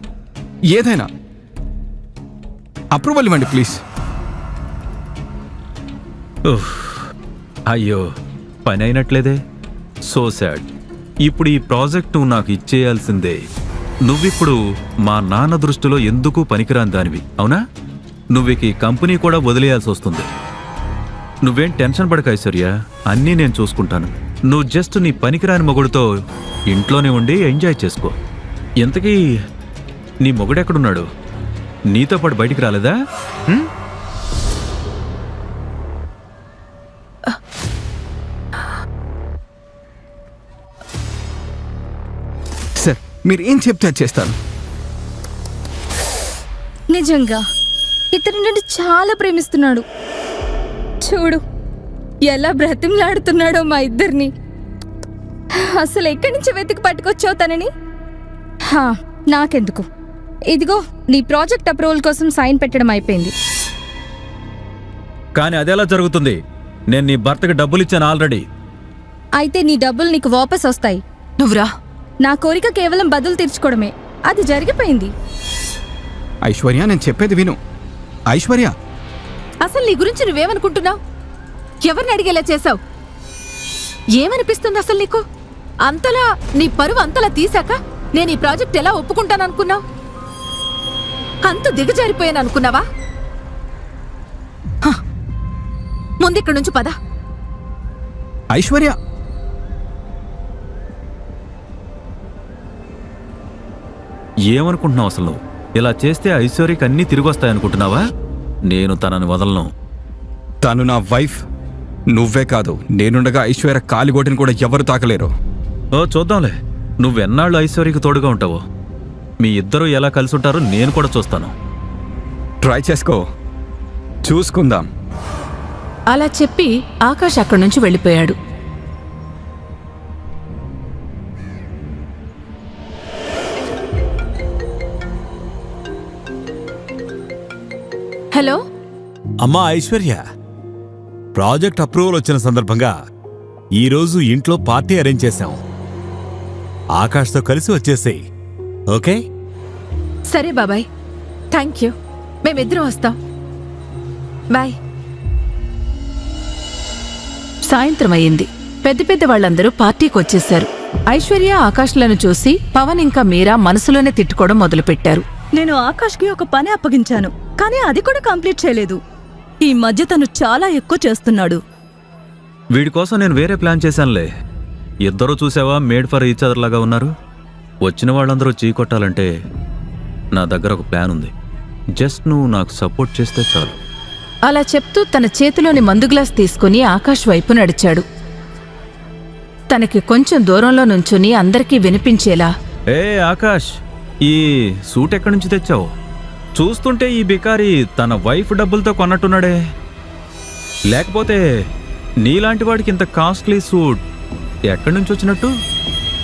ఏదైనా. అప్రూవల్ ఇవ్వండి ప్లీజ్. అయ్యో, పని అయినట్లేదే. So sad. ఇప్పుడు ఈ ప్రాజెక్ట్ నువ్వు నాకు ఇచ్చేయాల్సిందే. నువ్విప్పుడు మా నాన్న దృష్టిలో ఎందుకు పనికిరాని దానివి, అవునా? నువ్విక ఈ కంపెనీ కూడా వదిలేయాల్సి వస్తుంది. నువ్వేం టెన్షన్ పడక ఐశ్వర్య, అన్నీ నేను చూసుకుంటాను. నువ్వు జస్ట్ నీ పనికిరాని మొగుడుతో ఇంట్లోనే ఉండి ఎంజాయ్ చేసుకో. ఇంతకీ నీ మొగుడెక్కడున్నాడు? నీతో పాటు బయటికి రాలేదా? సార్, మీరు ఏం చెప్తే అది చేస్తాను. నిజంగా ఇతను నన్ను చాలా ప్రేమిస్తున్నాడు. చూడు ఎలా బ్రతిమలాడుతున్నాడో మా ఇద్దరిని. అసలు ఎక్కడి నుంచి వెతికి పట్టుకొచ్చావు తనని? నాకెందుకు, ఇదిగో నీ ప్రాజెక్ట్ అప్రూవల్ కోసం సైన్ పెట్టడం అయిపోయింది. కానీ అదెలా జరుగుతుంది? నేను నీ భర్తకి డబ్బులు ఇచ్చాను ఆల్రెడీ. అయితే నీ డబ్బులు నీకు వాపస్ వస్తాయి. నువ్వురా. నా కోరిక కేవలం బదులు తీర్చుకోవడమే, అది జరిగిపోయింది. ఐశ్వర్య, నేను చెప్పేది విను. ఐశ్వర్య, అసలు నీ గురించి నువ్వేమనుకుంటున్నావు? ఎవరిని అడిగేలా చేశావు? ఏమనిపిస్తుంది అసలు నీకు? అంతలా నీ పరువు అంతలా తీశాక నేను ఈ ప్రాజెక్ట్ ఎలా ఒప్పుకుంటాననుకున్నావు? అంత దిగజారిపోయాను అనుకున్నావా? ముందిక్కడి నుంచి పద. ఐశ్వర్య, ఏమనుకుంటున్నావు అసలు నువ్వు? ఇలా చేస్తే ఐశ్వర్యకి అన్నీ తిరిగి వస్తాయనుకుంటున్నావా? నేను తనని వదలను. తను నా వైఫ్. నువ్వే కాదు, నేనుండగా ఐశ్వర్య కాలిగోటిని కూడా ఎవరు తాకలేరు. ఓ చూద్దాంలే, నువ్వెన్నాళ్ళు ఐశ్వర్యకి తోడుగా ఉంటావో. మీ ఇద్దరూ ఎలా కలిసి ఉంటారో నేను కూడా చూస్తాను. ట్రై చేసుకో, చూసుకుందాం. అలా చెప్పి ఆకాష్ అక్కడి నుంచి వెళ్ళిపోయాడు. హలో. అమ్మా ఐశ్వర్య, ప్రాజెక్ట్ అప్రూవల్ వచ్చిన సందర్భంగా ఈరోజు ఇంట్లో పార్టీ అరేంజ్ చేశాం. ఆకాష్తో కలిసి వచ్చేసేయ్, ఓకే? సరే బాబాయ్, థ్యాంక్ యూ. మేమిద్దరం వస్తాం. బాయ్. సాయంత్రం అయింది. పెద్ద పెద్ద వాళ్ళందరూ పార్టీకి వచ్చేశారు. ఐశ్వర్య, ఆకాష్లను చూసి పవన్ ఇంకా మీరా మనసులోనే తిట్టుకోవడం మొదలుపెట్టారు. నేను ఆకాష్కి ఒక పని అప్పగించాను, కానీ అది కూడా కంప్లీట్ చేయలేదు. ఈ మధ్య తను చాలా ఎక్కువ చేస్తున్నాడు. వీడి కోసం నేను వేరే ప్లాన్ చేశానులే. ఇద్దరూ చూసావా, మేడ్ ఫర్ ఈచ్ అదర్ లాగా ఉన్నారు. వచ్చిన వాళ్ళందరూ చీకొట్టాలంటే నా దగ్గర ఒక ప్లాన్ ఉంది. జస్ట్ నువ్వు నాకు సపోర్ట్ చేస్తే చాలు. అలా చెప్తూ తన చేతిలోని మందు గ్లాస్ తీసుకుని ఆకాష్ వైపు నడిచాడు. తనకి కొంచెం దూరంలో నుంచుని అందరికీ వినిపించేలా, ఏ ఆకాష్, ఈ సూట్ ఎక్కడి నుంచి తెచ్చావు? చూస్తుంటే ఈ బికారి తన వైఫ్ డబ్బులతో కొన్నట్టున్నాడే. లేకపోతే నీలాంటి వాడికి ఇంత కాస్ట్లీ సూట్ ఎక్కడి నుంచి వచ్చినట్టు?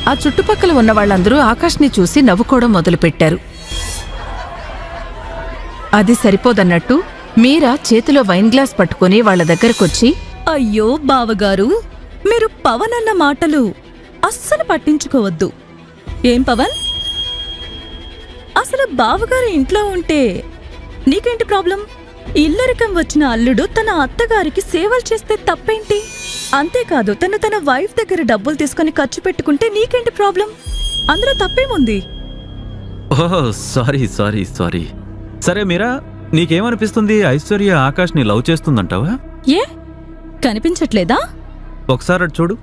ఆ చుట్టుపక్కల ఉన్న వాళ్ళందరూ ఆకాష్ని చూసి నవ్వుకోవడం మొదలుపెట్టారు. అది సరిపోదన్నట్టు మీరా చేతిలో వైన్ గ్లాస్ పట్టుకుని వాళ్ల దగ్గరకొచ్చి, అయ్యో బావగారు, మీరు పవన్ అన్న మాటలు అస్సలు పట్టించుకోవద్దు. ఏం పవన్, అసలు బావగారు ఇంట్లో ఉంటే నీకేంటి ప్రాబ్లం? ఇల్లరికం వచ్చిన అల్లుడు తన అత్తగారికి సేవలు చేస్తే తప్పేంటి? అంతేకాదు, తన వైఫ్ దగ్గర డబ్బులు తీసుకుని ఖర్చు పెట్టుకుంటే నీకేంటి ప్రాబ్లం? అందులో తప్పేముంది? ఓహ్ సారీ సారీ సారీ. సరే మీరా, నీకేమనిపిస్తుంది? ఐశ్వర్య ఆకాష్ని లవ్ చేస్తుందంటావా? ఏ కనిపించట్లేదా? ఒకసారి అటు చూడు.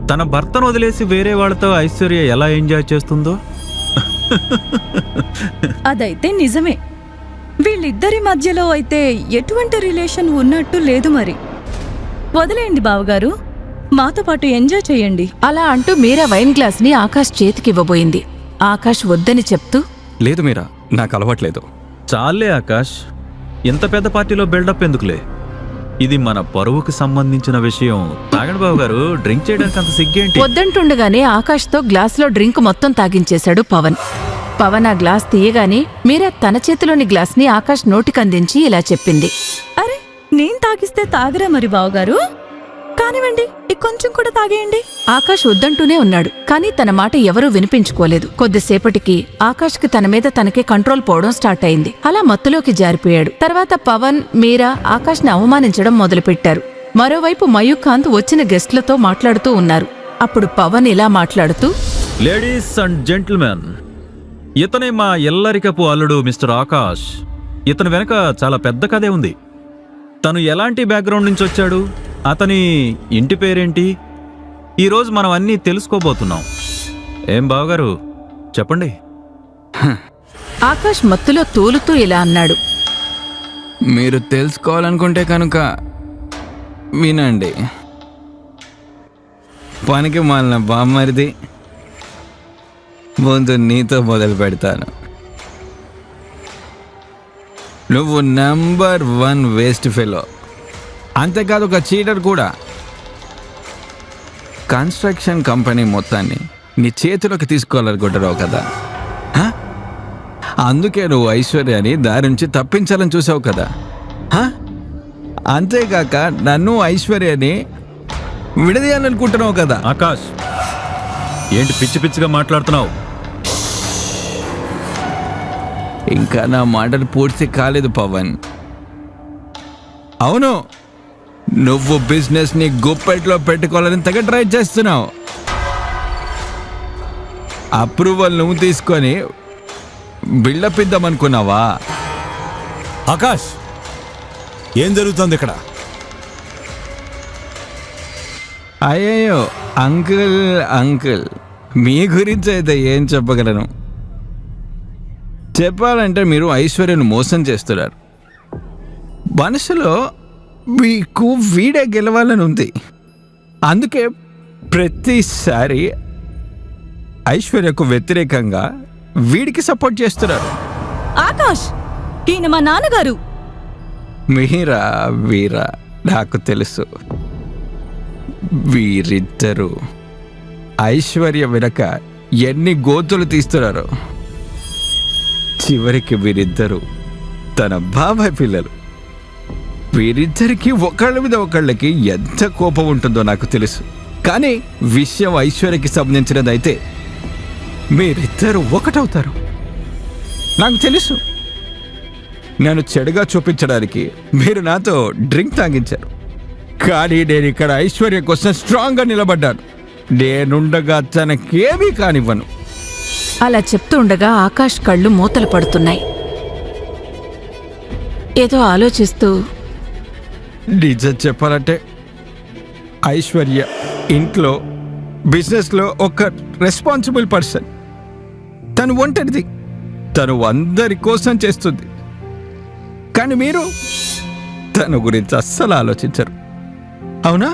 తన భర్తను వదిలేసి వేరే వాళ్ళతో ఐశ్వర్య ఎలా ఎంజాయ్ చేస్తుందో. అదైతే నిజమే. వీళ్ళిద్దరి మధ్యలో అయితే ఎటువంటి రిలేషన్ ఉన్నట్టు లేదు. మరి వదిలేయండి బావగారు, మాతో పాటు ఎంజాయ్ చేయండి. అలా అంటూ మీరా వైన్ గ్లాస్ని ఆకాష్ చేతికివ్వబోయింది. ఆకాష్ వద్దని చెప్తూ, లేదు మీరా, నాకు అలవాట్లేదు. చాలే ఆకాష్, ఇంత పెద్ద పార్టీలో బిల్డప్ ఎందుకులే? ఇది మన పరువుకు సంబంధించిన విషయం. తాగండి బాబు గారు, డ్రింక్ చేయడానికి అంత సిగ్గేంటి? వద్దంటుండగానే ఆకాష్తో గ్లాసులో డ్రింక్ మొత్తం తాగించేశాడు పవన్. పవన్ ఆ గ్లాస్ తీయగానే మీరా తన చేతిలోని గ్లాస్ని ఆకాష్ నోటికందించి ఇలా చెప్పింది, అరే, నేను తాగిస్తే తాగరా మరి బావగారు? కానివ్వండి, కొంచెం కూడా తాగేయండి. ఆకాష్ వద్దంటూనే ఉన్నాడు, కానీ తన మాట ఎవరూ వినిపించుకోలేదు. కొద్దిసేపటికి ఆకాష్కి తన మీద తనకే కంట్రోల్ పోవడం స్టార్ట్ అయింది. అలా మత్తులోకి జారిపోయాడు. తర్వాత పవన్, మీరా ఆకాష్ని అవమానించడం మొదలుపెట్టారు. మరోవైపు మయూకాంత్ వచ్చిన గెస్ట్లతో మాట్లాడుతూ ఉన్నారు. అప్పుడు పవన్ ఇలా మాట్లాడుతూ, లేడీస్ అండ్ జెంటిల్మెన్, ఇతనే మా ఎల్లరికపు అల్లుడు మిస్టర్ ఆకాష్. ఇతని వెనక చాలా పెద్ద కథే ఉంది. తను ఎలాంటి బ్యాక్గ్రౌండ్ నుంచి వచ్చాడు, అతని ఇంటి పేరేంటి, ఈరోజు మనం అన్నీ తెలుసుకోబోతున్నాం. ఏం బావగారు, చెప్పండి. ఆకాష్ మత్తులో తూలుతూ ఇలా అన్నాడు, మీరు తెలుసుకోవాలనుకుంటే కనుక వినండి. పనికి మాలిన బామ్మరిది, ముందు నీతో మొదలు పెడతాను. నువ్వు నంబర్ 1 వేస్ట్ ఫెలో, అంతేకాదు ఒక చీటర్ కూడా. కన్స్ట్రక్షన్ కంపెనీ మొత్తాన్ని నీ చేతిలోకి తీసుకోవాలనుకుంటున్నావు కదా, అందుకే నువ్వు ఐశ్వర్యాని దారి నుంచి తప్పించాలని చూసావు కదా. అంతేకాక నన్ను ఐశ్వర్యాని విడదీయాలనుకుంటున్నావు కదా. ఆకాష్, ఏంటి పిచ్చి పిచ్చిగా మాట్లాడుతున్నావు? ఇంకా నా మాటలు పూర్తి కాలేదు పవన్. అవును, నువ్వు బిజినెస్ని గుప్పెట్లో పెట్టుకోవాలని తెగ ట్రై చేస్తున్నావు. అప్రూవల్ నువ్వు తీసుకొని బిల్డప్ ఇద్దామనుకున్నావా? ఆకాష్, ఏం జరుగుతుంది ఇక్కడ? అయ్యయ్యో అంకుల్, అంకుల్ మీ గురించి అయితే ఏం చెప్పగలను. చెప్పాలంటే మీరు ఐశ్వర్యను మోసం చేస్తున్నారు. మనసులో మీకు వీడే గెలవాలని ఉంది. అందుకే ప్రతిసారి ఐశ్వర్యకు వ్యతిరేకంగా వీడికి సపోర్ట్ చేస్తున్నారు. ఆకాష్, ఈయన మా నాన్నగారు. మీరా వీరా నాకు తెలుసు. వీరిద్దరూ ఐశ్వర్య వెనక ఎన్ని గోతులు తీస్తున్నారు. చివరికి వీరిద్దరూ తన బాబాయ్ పిల్లలు. వీరిద్దరికి ఒకళ్ళ మీద ఒకళ్ళకి ఎంత కోపం ఉంటుందో నాకు తెలుసు. కానీ విషయం ఐశ్వర్యకి సంబంధించినదైతే మీరిద్దరు ఒకటవుతారు. నాకు తెలుసు. నన్ను చెడుగా చూపించడానికి మీరు నాతో డ్రింక్ తాగించారు. కానీ నేను ఇక్కడ ఐశ్వర్య కోసం స్ట్రాంగ్గా నిలబడ్డాను. నేనుండగా తనకేమీ కానివ్వను. అలా చెప్తూ ఉండగా ఆకాష్ కళ్ళు మూతలు పడుతున్నాయి. ఏదో ఆలోచిస్తూ, నిజం చెప్పాలంటే ఐశ్వర్య ఇంట్లో బిజినెస్లో ఒక రెస్పాన్సిబుల్ పర్సన్. తను ఒంటరిది. తను అందరి కోసం చేస్తుంది. కానీ మీరు తన గురించి అస్సలు ఆలోచించరు. అవునా?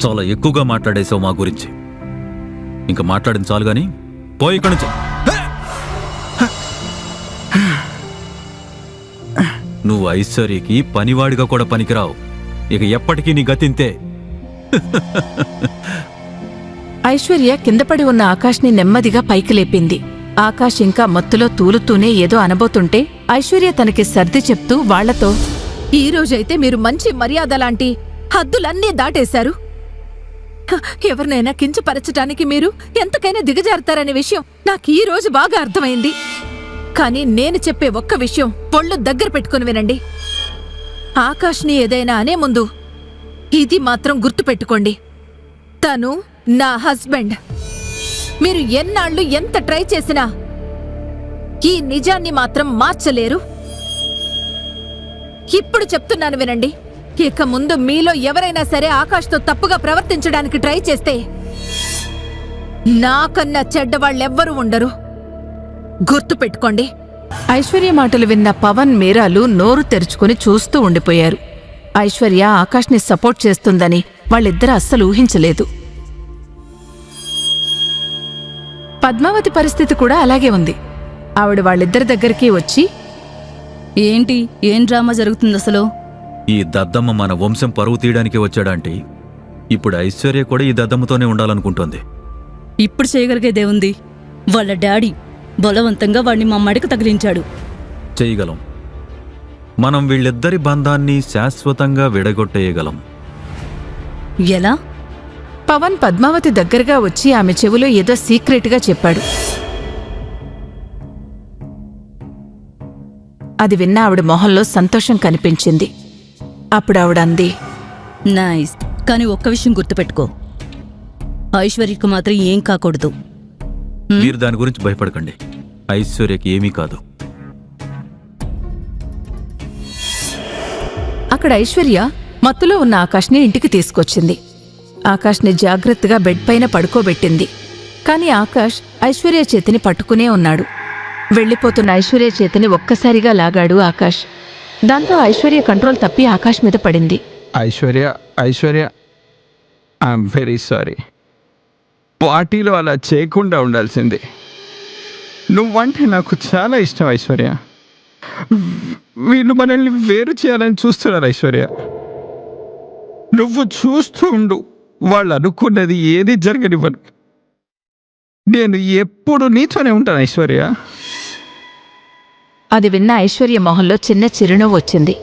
చాలా ఎక్కువగా మాట్లాడేశావు మా గురించి. ఇంకా మాట్లాడింది చాలు గాని పోయి ఇక్కడి నుంచి. నువ్వు ఐశ్వర్యకి పనివాడిగా కూడా పనికిరావు. ఇక ఎప్పటికీ నీ గతింతే. ఐశ్వర్య కిందపడి ఉన్న ఆకాష్ని నెమ్మదిగా పైకి లేపింది. ఆకాష్ ఇంకా మత్తులో తూలుతూనే ఏదో అనబోతుంటే ఐశ్వర్య తనకి సర్ది చెప్తూ వాళ్లతో, ఈ రోజైతే మీరు మంచి మర్యాద లాంటి హద్దులన్నీ దాటేశారు. ఎవరినైనా కించపరచటానికి మీరు ఎంతకైనా దిగజారుతారనే విషయం నాకు ఈ రోజు బాగా అర్థమైంది. కానీ నేను చెప్పే ఒక్క విషయం పొళ్ళు దగ్గర పెట్టుకుని వినండి. ఆకాష్ని ఏదైనా అనే ముందు ఇది మాత్రం గుర్తుపెట్టుకోండి. తను నా హస్బెండ్. మీరు ఎన్నాళ్ళు ఎంత ట్రై చేసినా ఈ నిజాన్ని మాత్రం మార్చలేరు. ఇప్పుడు చెప్తున్నాను వినండి. ఇక ముందు మీలో ఎవరైనా సరే ఆకాష్తో తప్పుగా ప్రవర్తించడానికి ట్రై చేస్తే నాకన్నా చెడ్డవాళ్ళెవ్వరూ ఉండరు. గుర్తుపెట్టుకోండి. ఐశ్వర్య మాటలు విన్న పవన్, మీరాలు నోరు తెరుచుకుని చూస్తూ ఉండిపోయారు. ఐశ్వర్య ఆకాష్ని సపోర్ట్ చేస్తుందని వాళ్ళిద్దరూ అస్సలు ఊహించలేదు. పద్మావతి పరిస్థితి కూడా అలాగే ఉంది. ఆవిడ వాళ్ళిద్దరి దగ్గరికి వచ్చి, ఏంటి, ఏం డ్రామా జరుగుతుంది అసలు? ఈ దద్దమ్మ మన వంశం పరువు తీయడానికి వచ్చాడంటే ఇప్పుడు ఐశ్వర్య కూడా ఈ దద్దమ్మతోనే ఉండాలనుకుంటోంది. ఇప్పుడు చేయగలిగేదేముంది? వాళ్ళ డాడీ బలవంతంగా వాడిని మా మడికి తగిలించాడు. చేయగలం. మనం వీళ్ళిద్దరి బంధాన్ని శాశ్వతంగా విడగొట్టేయగలం. ఎలా? పవన్ పద్మావతి దగ్గరగా వచ్చి ఆమె చెవిలో ఏదో సీక్రెట్గా చెప్పాడు. అది విన్న ఆవిడ మొహంలో సంతోషం కనిపించింది. అప్పుడు ఆవిడంది, నైస్. కానీ ఒక్క విషయం గుర్తుపెట్టుకో, ఐశ్వర్యకు మాత్రం ఏం కాకూడదు. మీరు దాని గురించి భయపడకండి. ఐశ్వర్యకి ఏమీ కాదు. అక్కడ ఐశ్వర్య మత్తులో ఉన్న ఆకాష్ని ఇంటికి తీసుకొచ్చింది. ఆకాష్ని జాగ్రత్తగా బెడ్ పైన పడుకోబెట్టింది. కాని ఆకాష్ ఐశ్వర్య చేతిని పట్టుకునే ఉన్నాడు. వెళ్ళిపోతున్న ఐశ్వర్య చేతిని ఒక్కసారిగా లాగాడు ఆకాష్. దాంతో ఐశ్వర్య కంట్రోల్ తప్పి ఆకాష్ మీద పడింది. Aishwarya I'm very sorry. పార్టీలో అలా చేయకుండా ఉండాల్సింది. నువ్వంటే నాకు చాలా ఇష్టం ఐశ్వర్య. వీళ్ళు మనల్ని వేరు చేయాలని చూస్తున్నారు ఐశ్వర్య. నువ్వు చూస్తూ ఉండు. వాళ్ళు అనుకున్నది ఏది జరగనివ్వను. నేను ఎప్పుడు నీతోనే ఉంటాను ఐశ్వర్య. అది విన్న ఐశ్వర్య మొహంలో చిన్న చిరునవ్వు వచ్చింది.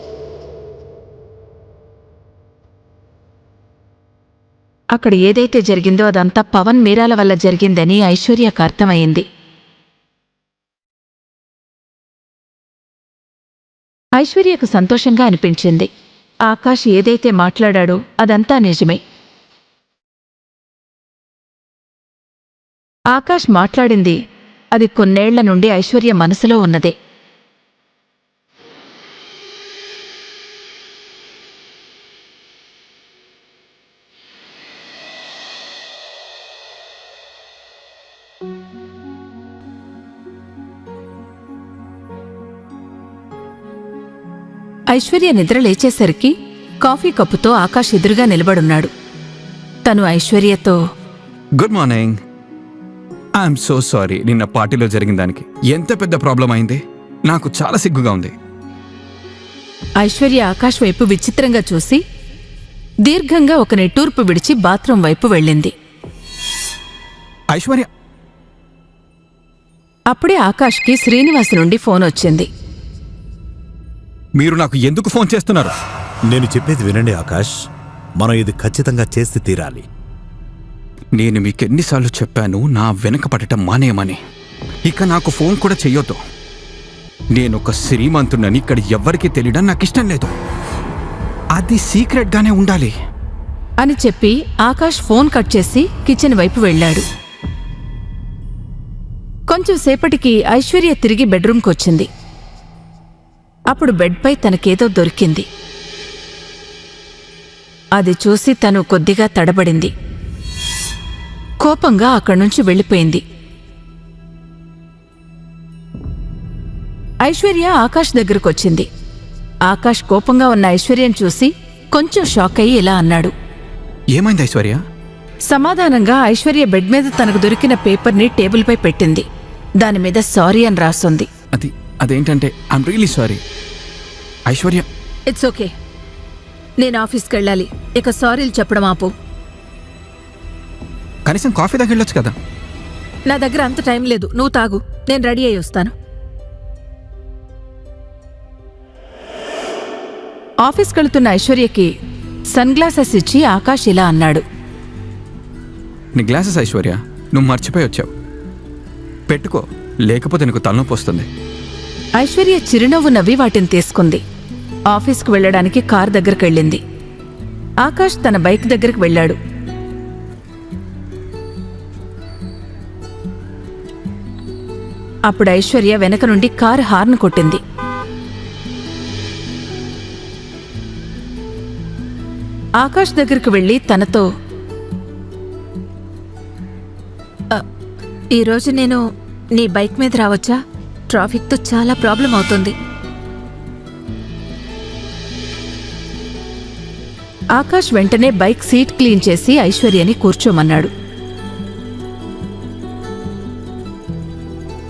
అక్కడ ఏదైతే జరిగిందో అదంతా పవన్, మీరాల వల్ల జరిగిందని ఐశ్వర్యకు అర్థమైంది. ఐశ్వర్యకు సంతోషంగా అనిపించింది. ఆకాష్ ఏదైతే మాట్లాడాడో అదంతా నిజమే. ఆకాష్ మాట్లాడింది అది కొన్నేళ్ల నుండి ఐశ్వర్య మనసులో ఉన్నదే. ఐశ్వర్య నిద్ర లేచేసరికి కాఫీ కప్పుతో ఆకాష్ ఎదురుగా నిలబడున్నాడు. తను ఐశ్వర్యతో, good morning. I'm so sorry. నిన్న పార్టీలో జరిగిన దానికి ఎంత పెద్ద ప్రాబ్లం అయింది. నాకు చాలా సిగ్గుగా ఉంది. ఐశ్వర్య ఆకాష్ వైపు విచిత్రంగా చూసి దీర్ఘంగా ఒక నిట్టూర్పు విడిచి బాత్రూం వైపు వెళ్ళింది. ఐశ్వర్య, అప్పుడే ఆకాష్కి శ్రీనివాస్ నుండి ఫోన్ వచ్చింది. మీరు నాకు ఎందుకు ఫోన్ చేస్తున్నారు? నేను చెప్పేది వినండి ఆకాష్, మనం ఇది ఖచ్చితంగా చేసి తీరాలి. నేను మీకెన్నిసార్లు చెప్పాను నా వెనక పడటం మానేయమని. ఇక నాకు ఫోన్ కూడా చెయ్యొద్దు. నేనొక శ్రీమంతుడని ఇక్కడ ఎవ్వరికీ తెలియడం నాకు ఇష్టం లేదు. అది సీక్రెట్గానే ఉండాలి. అని చెప్పి ఆకాష్ ఫోన్ కట్ చేసి కిచెన్ వైపు వెళ్ళాడు. కొంచెం సేపటికి ఐశ్వర్య తిరిగి బెడ్రూమ్కొచ్చింది. అప్పుడు బెడ్పై తనకేదో దొరికింది. అది చూసి తను కొద్దిగా తడబడింది. కోపంగా అక్కడ్నుంచి వెళ్ళిపోయింది. ఐశ్వర్య ఆకాష్ దగ్గరకొచ్చింది. ఆకాష్ కోపంగా ఉన్న ఐశ్వర్యను చూసి కొంచెం షాక్ అయ్యి ఇలా అన్నాడు. ఏమైంది ఐశ్వర్య? సమాధానంగా ఐశ్వర్య బెడ్ మీద తనకు దొరికిన పేపర్ని టేబుల్పై పెట్టింది. దానిమీద సారీ అని రాసుంది. అదేంటంటే I'm really sorry Aishwarya. It's okay, నేను ఆఫీస్కి వెళ్ళాలి. ఇక సారీలు చెప్పడం ఆపు. కనీసం కాఫీ దగ్గర వెళ్ళొచ్చు కదా. నా దగ్గర అంత టైం లేదు, నువ్వు తాగు, నేను రెడీ అయి వస్తాను. ఆఫీస్కి వెళుతున్న ఐశ్వర్యకి సన్ గ్లాసెస్ ఇచ్చి ఆకాష్ ఇలా అన్నాడు. నీ గ్లాసెస్ ఐశ్వర్య, నువ్వు మర్చిపోయి వచ్చావు. పెట్టుకో, లేకపోతే నీకు తలనొప్పి వస్తుంది. ఐశ్వర్య చిరునవ్వు నవ్వి వాటిని తీసుకుంది. ఆఫీస్కు వెళ్లడానికి కార్ దగ్గరికి వెళ్ళింది. ఆకాష్ తన బైక్ దగ్గరికి వెళ్ళాడు. అప్పుడు ఐశ్వర్య వెనక నుండి కారు హార్న్ కొట్టింది. ఆకాష్ దగ్గరికి వెళ్ళి తనతో, ఈరోజు నేను నీ బైక్ మీద రావచ్చా? ట్రాఫిక్తో చాలా ప్రాబ్లం అవుతుంది. ఆకాష్ వెంటనే బైక్ సీట్ క్లీన్ చేసి ఐశ్వర్యని కూర్చోమన్నాడు.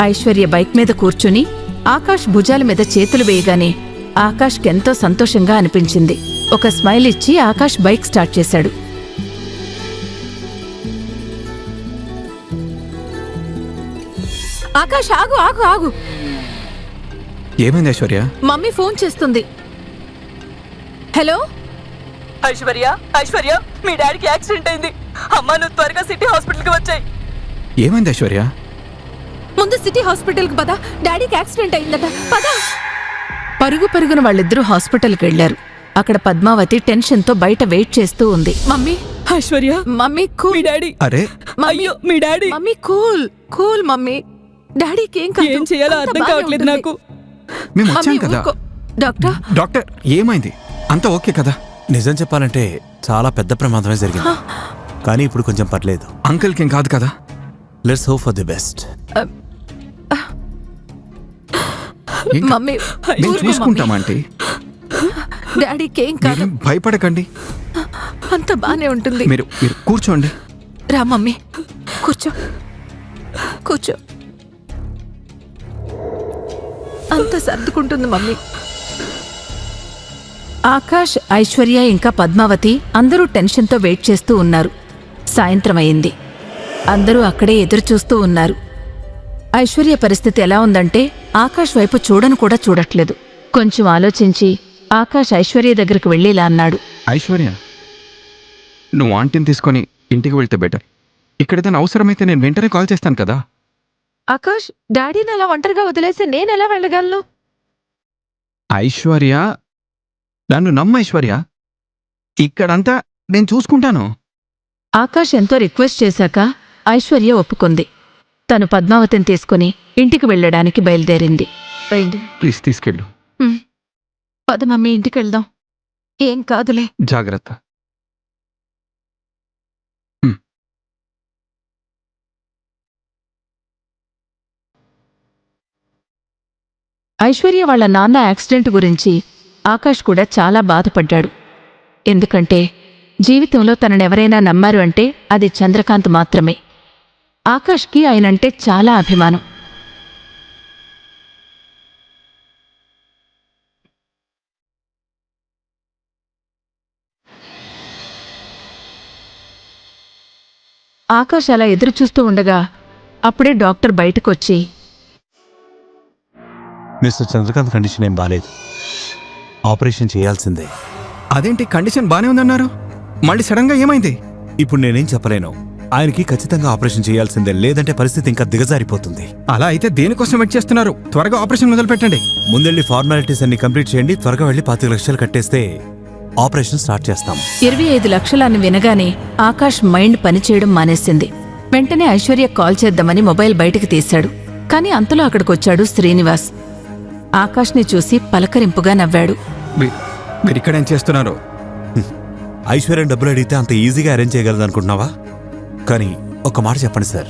ఐశ్వర్య బైక్ మీద కూర్చుని ఆకాష్ భుజాల మీద చేతులు వేయగానే ఆకాష్కెంతో సంతోషంగా అనిపించింది. ఒక స్మైల్ ఇచ్చి ఆకాష్ బైక్ స్టార్ట్ చేశాడు. ఆకాష్ ఆగు ఆగు ఆగు. ఏమైంది ఐశ్వర్య? మమ్మీ ఫోన్ చేస్తుంది. హలో ఐశ్వర్య, ఐశ్వర్య, మీ డాడీకి యాక్సిడెంట్ అయింది. అమ్మా, నువ్వు త్వరగా సిటీ హాస్పిటల్కి వచ్చాయి. ఏమైంది ఐశ్వర్య? ముందు సిటీ హాస్పిటల్కి పద, డాడీకి యాక్సిడెంట్ అయిందట, పద. పరుగు పరుగున వాళ్ళిద్దరూ హాస్పిటల్కి వెళ్లారు. అక్కడ పద్మావతి టెన్షన్తో బయట వెయిట్ చేస్తూ ఉంది. Mummy, Aishwarya, mummy cool. మీ డాడీ. అరే అయ్యో, మీ daddy. Mummy cool cool. Mummy, డాడీకి ఏం కాదు. ఏం చేయాలో అంతా అర్థం బానే కావట్లేదు ఉంటుంది. నాకు. మేము మమ్మీ, వచ్చాం కదా. ఊరుకో. డాక్టర్, డాక్టర్ ఏమైంది? అంతా ఓకే కదా? నిజం చెప్పాలంటే చాలా పెద్ద ప్రమాదమే జరిగింది, కానీ ఇప్పుడు కొంచెం పర్లేదు. అంకుల్కి ఏం కాదు కదా? Let's hope for the best. ఏం కాదు. మమ్మీ మేము ఊరుకో చూసుకుంటాం మమ్మీ. ఆంటీ. డాడీకి ఏం కాదు, మీరేం భయపడకండి. అంత బానే ఉంటుంది. మీరు మీరు కూర్చోండి. రా మమ్మీ, కూర్చో కూర్చో. అంత సర్దుకుంటుంది మమ్మీ. ఆకాష్, ఐశ్వర్య ఇంకా పద్మావతి అందరూ టెన్షన్తో వెయిట్ చేస్తూ ఉన్నారు. సాయంత్రం అయింది. అందరూ అక్కడే ఎదురు చూస్తూ ఉన్నారు. ఐశ్వర్య పరిస్థితి ఎలా ఉందంటే ఆకాష్ వైపు చూడను కూడా చూడట్లేదు. కొంచెం ఆలోచించి ఆకాష్ ఐశ్వర్య దగ్గరికి వెళ్ళి ఇలా అన్నాడు. ఐశ్వర్య, నువ్వు ఆంటీని తీసుకొని ఇంటికి వెళ్తే బెటర్. ఇక్కడ ఏదైనా అవసరమైతే నేను వెంటనే కాల్ చేస్తాను కదా. ఆకాష్, డాడీని అలా ఒంటరిగా వదిలేసి నేనెలా వెళ్ళగలను? ఐశ్వర్య, నన్ను నమ్మ ఐశ్వర్య, ఇక్కడంతా నేను చూసుకుంటాను. ఆకాష్ ఎంతో రిక్వెస్ట్ చేశాక ఐశ్వర్య ఒప్పుకుంది. తను పద్మావతిని తీసుకుని ఇంటికి వెళ్ళడానికి బయలుదేరింది. ప్లీజ్ తీసుకెళ్ళు. పద మమ్మీ, ఇంటికి వెళ్దాం. ఏం కాదులే. జాగ్రత్త. ఐశ్వర్య వాళ్ళ నాన్న యాక్సిడెంట్ గురించి ఆకాష్ కూడా చాలా బాధపడ్డాడు. ఎందుకంటే జీవితంలో తననెవరైనా నమ్మారు అంటే అది చంద్రకాంత్ మాత్రమే. ఆకాష్కి ఆయనంటే చాలా అభిమానం. ఆకాష్ అలా ఎదురుచూస్తూ ఉండగా అప్పుడే డాక్టర్ బయటకొచ్చి, మిస్టర్ చంద్రకాంత్ కండిషన్ ఏం బాలేదు, ఆపరేషన్ చేయాల్సిందే. అదేంటి కండిషన్ బానే ఉందన్నారు, మళ్ళీ సడన్ గా ఏమైంది? ఇప్పుడు నేనేం చెప్పలేను. ఆయనకి ఖచ్చితంగా ఆపరేషన్ చేయాల్సిందే, లేదంటే పరిస్థితి ఇంకా దిగజారిపోతుంది. అలా అయితే దేనికోసం వెయిట్ చేస్తున్నారు? త్వరగా ఆపరేషన్ మొదలు పెట్టండి. ముందెళ్ళి ఫార్మాలిటీస్ అన్ని కంప్లీట్ చేయండి. త్వరగా వెళ్ళి 25 లక్షలు కట్టేస్తే ఆపరేషన్ స్టార్ట్ చేస్తాం. 25 లక్షలని వినగానే ఆకాష్ మైండ్ పనిచేయడం మానేసింది. వెంటనే ఐశ్వర్య కాల్ చేద్దామని మొబైల్ బయటికి తీశాడు. కానీ అంతలో అక్కడికొచ్చాడు శ్రీనివాస్. ఆకాష్ని చూసి పలకరింపుగా నవ్వాడు. మీరిక్కడేం చేస్తున్నారు? ఐశ్వర్యం డబ్బులు అడిగితే అంత ఈజీగా అరేంజ్ చేయగలదు అనుకుంటున్నావా? కానీ ఒక మాట చెప్పండి సార్,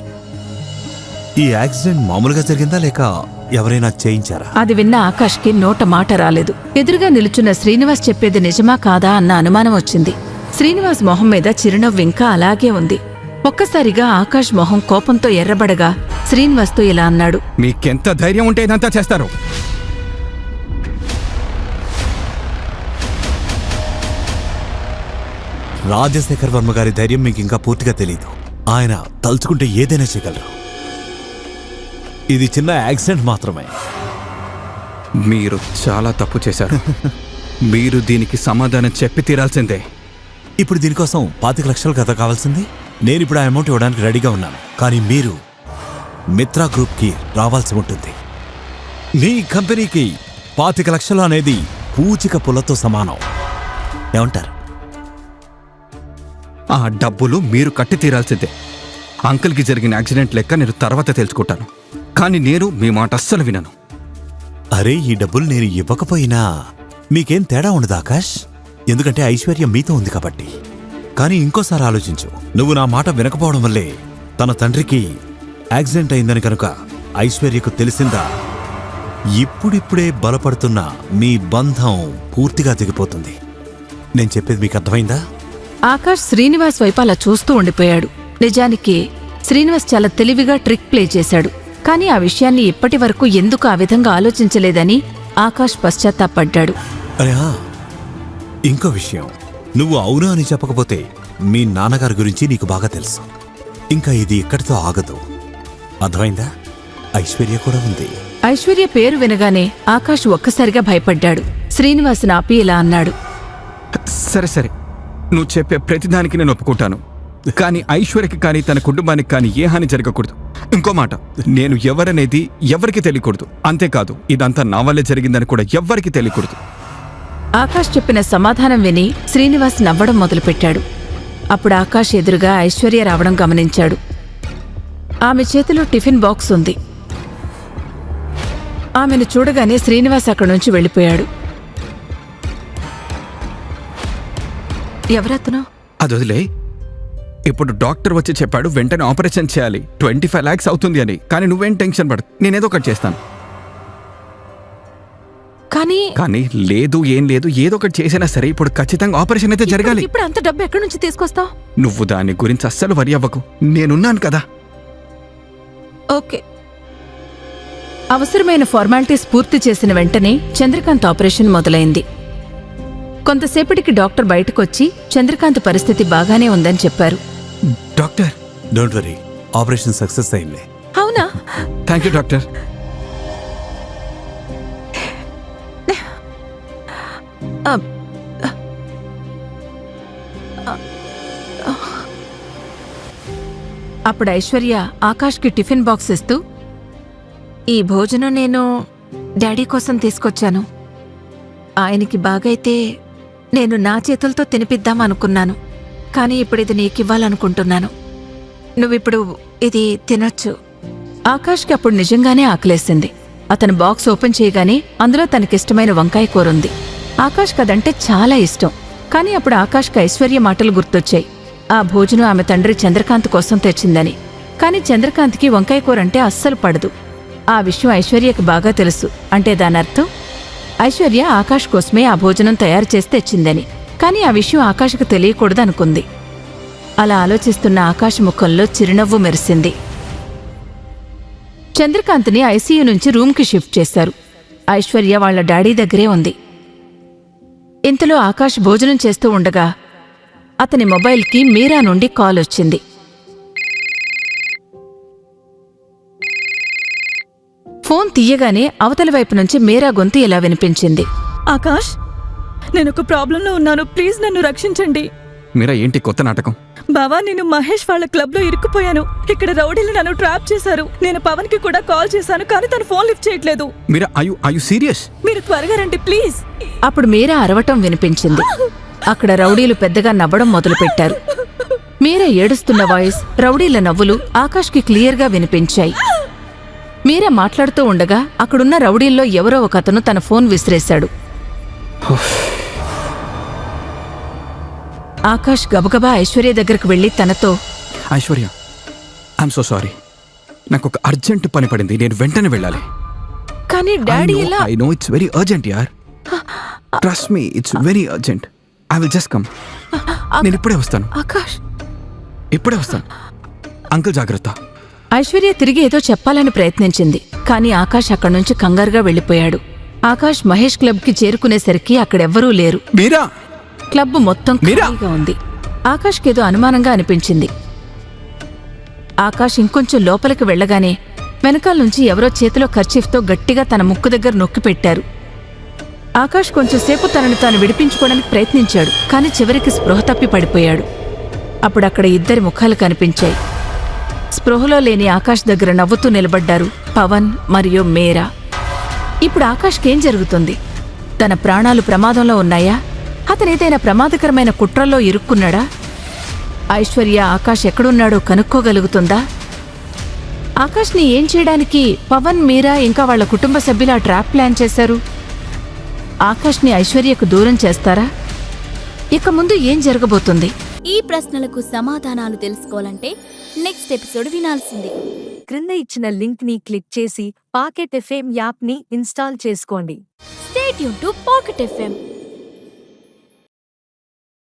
ఈ యాక్సిడెంట్ మామూలుగా జరిగిందా లేక ఎవరైనా చేయించారా? అది విన్న ఆకాష్కి నోట మాట రాలేదు. ఎదురుగా నిలుచున్న శ్రీనివాస్ చెప్పేది నిజమా కాదా అన్న అనుమానం వచ్చింది. శ్రీనివాస్ మొహం మీద చిరునవ్వు ఇంకా అలాగే ఉంది. ఒక్కసారిగా ఆకాష్ మొహం కోపంతో ఎర్రబడగా శ్రీనివాస్తో ఇలా అన్నాడు. మీకెంత ధైర్యం ఉంటే ఇదంతా చేస్తారు? రాజశేఖర్ వర్మ గారి ధైర్యం మీకు ఇంకా పూర్తిగా తెలీదు. ఆయన తలుచుకుంటే ఏదైనా చేయగలరు. ఇది చిన్న యాక్సిడెంట్ మాత్రమే. మీరు చాలా తప్పు చేశారు. మీరు దీనికి సమాధానం చెప్పి తీరాల్సిందే. ఇప్పుడు దీనికోసం 25 లక్షలు కదా కావాల్సింది. నేను ఇప్పుడు ఆ అమౌంట్ ఇవ్వడానికి రెడీగా ఉన్నాను. కానీ మీరు మిత్రా గ్రూప్కి రావాల్సి ఉంటుంది. మీ కంపెనీకి 25 లక్షలు అనేది పూచిక పుల్లతో సమానం. ఏమంటారు? ఆ డబ్బులు మీరు కట్టి తీరాల్సిందే. అంకుల్కి జరిగిన యాక్సిడెంట్ లెక్క నేను తర్వాత తెలుసుకుంటాను. కానీ నేను మీ మాట అస్సలు వినను. అరే, ఈ డబ్బులు నేను ఇవ్వకపోయినా మీకేం తేడా ఉండదు ఆకాష్, ఎందుకంటే ఐశ్వర్య మీతో ఉంది కాబట్టి. కానీ ఇంకోసారి ఆలోచించు. నువ్వు నా మాట వినకపోవడం వల్లే తన తండ్రికి యాక్సిడెంట్ అయిందని కనుక ఐశ్వర్యకు తెలిసిందా, ఇప్పుడిప్పుడే బలపడుతున్న మీ బంధం పూర్తిగా తెగిపోతుంది. నేను చెప్పేది మీకు అర్థమైందా? ఆకాష్ శ్రీనివాస్ వైపు అలా చూస్తూ ఉండిపోయాడు. నిజానికి శ్రీనివాస్ చాలా తెలివిగా ట్రిక్ ప్లే చేశాడు. కానీ ఆ విషయాన్ని ఇప్పటి వరకు ఎందుకు ఆ విధంగా ఆలోచించలేదని ఆకాష్ పశ్చాత్తాపడ్డాడు. అరే ఇంకో విషయం, నువ్వు అవునా అని చెప్పకపోతే మీ నాన్నగారి గురించి నీకు బాగా తెలుసు. ఇంకా ఇది ఇక్కడితో ఆగదు, అర్థమైందా? ఐశ్వర్య కూడా ఉంది. ఐశ్వర్య పేరు వినగానే ఆకాష్ ఒక్కసారిగా భయపడ్డాడు. శ్రీనివాస్ ఆపి ఇలా అన్నాడు. సరే సరే, నువ్వు చెప్పే ప్రతిదానికి నేను ఒప్పుకుంటాను. కానీ ఐశ్వర్యకి కానీ తన కుటుంబానికి కానీ ఏ హాని జరగకూడదు. ఇంకో మాట, నేను ఎవరనేది ఎవరికి తెలియకూడదు. అంతేకాదు, ఇదంతా నా వల్లే జరిగిందని కూడా ఎవ్వరికి తెలియకూడదు. ఆకాష్ చెప్పిన సమాధానం విని శ్రీనివాస్ నవ్వడం మొదలుపెట్టాడు. అప్పుడు ఆకాష్ ఎదురుగా ఐశ్వర్య రావడం గమనించాడు. ఆమె చేతిలో టిఫిన్ బాక్స్ ఉంది. ఆమెను చూడగానే శ్రీనివాస్ అక్కడి నుంచి వెళ్ళిపోయాడు. ఎవరతను? అది వదిలే. ఇప్పుడు డాక్టర్ వచ్చి చెప్పాడు వెంటనే ఆపరేషన్ చేయాలి, 25 lakhs అవుతుంది అని. కానీ నువ్వేం టెన్షన్ పడదు, నేనేదో ఒకటి చేస్తాను. కానీ లేదు, ఏం లేదు, ఏదో ఒకటి చేసినా సరే ఇప్పుడు ఖచ్చితంగా ఆపరేషన్ అయితే జరగాలి. ఇప్పుడు అంత డబ్బు ఎక్కడి నుంచి తీసుకొస్తావు? నువ్వు దాని గురించి అస్సలు వరి అవ్వకు, నేనున్నాను కదా. ఓకే. అవసరమైన ఫార్మాలిటీస్ పూర్తి చేసిన వెంటనే చంద్రకాంత్ ఆపరేషన్ మొదలైంది. కొంతసేపటికి డాక్టర్ బయటకొచ్చి చంద్రకాంత్ పరిస్థితి బాగానే ఉందని చెప్పారు. Doctor, don't worry, operation success అయింది. అవునా? Thank you doctor. అప్పుడు ఐశ్వర్య ఆకాష్కి టిఫిన్ బాక్స్ ఇస్తూ, ఈ భోజనం నేను డాడీ కోసం తీసుకొచ్చాను. ఆయనకి బాగైతే నేను నా చేతులతో తినిపిద్దామనుకున్నాను. కానీ ఇప్పుడు ఇది నీకివ్వాలనుకుంటున్నాను. నువ్విప్పుడు ఇది తినొచ్చు. ఆకాష్కి అప్పుడు నిజంగానే ఆకలేసింది. అతను బాక్స్ ఓపెన్ చేయగానే అందులో తనకిష్టమైన వంకాయ కూరుంది. ఆకాష్కి అదంటే చాలా ఇష్టం. కానీ అప్పుడు ఆకాష్కి ఐశ్వర్య మాటలు గుర్తొచ్చాయి. ఆ భోజనం ఆమె తండ్రి చంద్రకాంత్ కోసం తెచ్చిందని. కానీ చంద్రకాంత్కి వంకాయ కూర అంటే అస్సలు పడదు. ఆ విషయం ఐశ్వర్యకి బాగా తెలుసు. అంటే దానర్థం ఐశ్వర్య ఆకాష్ కోసమే ఆ భోజనం తయారు చేసి తెచ్చిందని. కానీ ఆ విషయం ఆకాష్కు తెలియకూడదు అనుకుంది. అలా ఆలోచిస్తున్న ఆకాష్ ముఖంలో చిరునవ్వు మెరిసింది. చంద్రకాంత్ని ఐసీయూ నుంచి రూమ్కి షిఫ్ట్ చేశారు. ఐశ్వర్య వాళ్ల డాడీ దగ్గరే ఉంది. ఇంతలో ఆకాష్ భోజనం చేస్తూ ఉండగా అతని మొబైల్కి మీరా నుండి కాల్ వచ్చింది. ఫోన్ తీయగానే అవతలి వైపు నుంచి మీరా గొంతు ఇలా వినిపించింది. ఆకాష్, నేను ఒక ప్రాబ్లంలో ఉన్నాను, ప్లీజ్ నన్ను రక్షించండి. మీరా ఏంటి కొత్త నాటకం? బావా, నేను మహేష్ వాళ్ళ క్లబ్ లో ఇరుక్కుపోయాను. ఇక్కడ రౌడీలు నన్ను ట్రాప్ చేశారు. నేను పవన్ కి కూడా కాల్ చేశాను, కానీ తను ఫోన్ లిఫ్ట్ చేయట్లేదు. మీరా అయ్యూ సీరియస్? మీరు త్వరగా రండి ప్లీజ్. అప్పుడు మీరా అరవటం వినిపించింది. అక్కడ రౌడీలు పెద్దగా నవ్వడం మొదలుపెట్టారు. మీరా ఏడుస్తున్న వాయిస్, రౌడీల నవ్వులు ఆకాష్కి క్లియర్గా వినిపించాయి. మీరా మాట్లాడుతూ ఉండగా అక్కడున్న రౌడీల్లో ఎవరో ఒకతను తన ఫోన్ విసిరేశాడు. ఆకాష్ గబగబా ఐశ్వర్య దగ్గరకు వెళ్లి తనతో, ఐశ్వర్య, ఐఎమ్ సో సారీ. నాకు ఒక అర్జెంట్ పని పడింది, నేను వెంటనే వెళ్ళాలి. కానీ డాడీ ఎలా? I know it's very urgent యార్. Trust me, it's very urgent. I will just come. నేను ఇప్పుడే వస్తాను. ఆకాష్, ఇప్పుడే వస్తాను. అంకుల్ జాగ్రత్త. ఐశ్వర్య తిరిగి ఏదో చెప్పాలని ప్రయత్నించింది, కానీ ఆకాష్ అక్కడి నుంచి కంగారుగా వెళ్లిపోయాడు. ఆకాష్ మహేష్ క్లబ్కి చేరుకునేసరికి అక్కడెవ్వరూ లేరు. మీరా, క్లబ్ మొత్తం మీరా! ఖాళీగా ఉంది. ఆకాష్కేదో అనుమానంగా అనిపించింది. ఆకాష్ ఇంకొంచెం లోపలికి వెళ్లగానే వెనకాల నుంచి ఎవరో చేతిలో కర్చీఫ్తో గట్టిగా తన ముక్కు దగ్గర నొక్కి పెట్టారు. ఆకాష్ కొంచెంసేపు తనను తాను విడిపించుకోవడానికి ప్రయత్నించాడు, కానీ చివరికి స్పృహ తప్పి పడిపోయాడు. అప్పుడక్కడ ఇద్దరి ముఖాలు కనిపించాయి. స్పృహలో లేని ఆకాష్ దగ్గర నవ్వుతూ నిలబడ్డారు పవన్ మరియు మేరా. ఇప్పుడు ఆకాష్కేం జరుగుతుంది? తన ప్రాణాలు ప్రమాదంలో ఉన్నాయా? అతనేదైనా ప్రమాదకరమైన కుట్రల్లో ఇరుక్కున్నాడా? ఐశ్వర్య ఆకాష్ ఎక్కడున్నాడో కనుక్కోగలుగుతుందా? ఆకాష్ని ఏం చేయడానికి పవన్, మీరా ఇంకా వాళ్ల కుటుంబ సభ్యులు ఆ ట్రాప్ ప్లాన్ చేశారు? ఆకాష్ని ఐశ్వర్యకు దూరం చేస్తారా? ఇక ముందు ఏం జరగబోతుంది? ఈ ప్రశ్నలకు సమాధానాలు తెలుసుకోవాలంటే నెక్స్ట్ ఎపిసోడ్ వినాల్సిందే. క్రింద ఇచ్చిన లింక్ ని క్లిక్ చేసి పాకెట్ ఎఫ్ఎం యాప్ ని ఇన్స్టాల్ చేసుకోండి. Stay tune to pocket FM.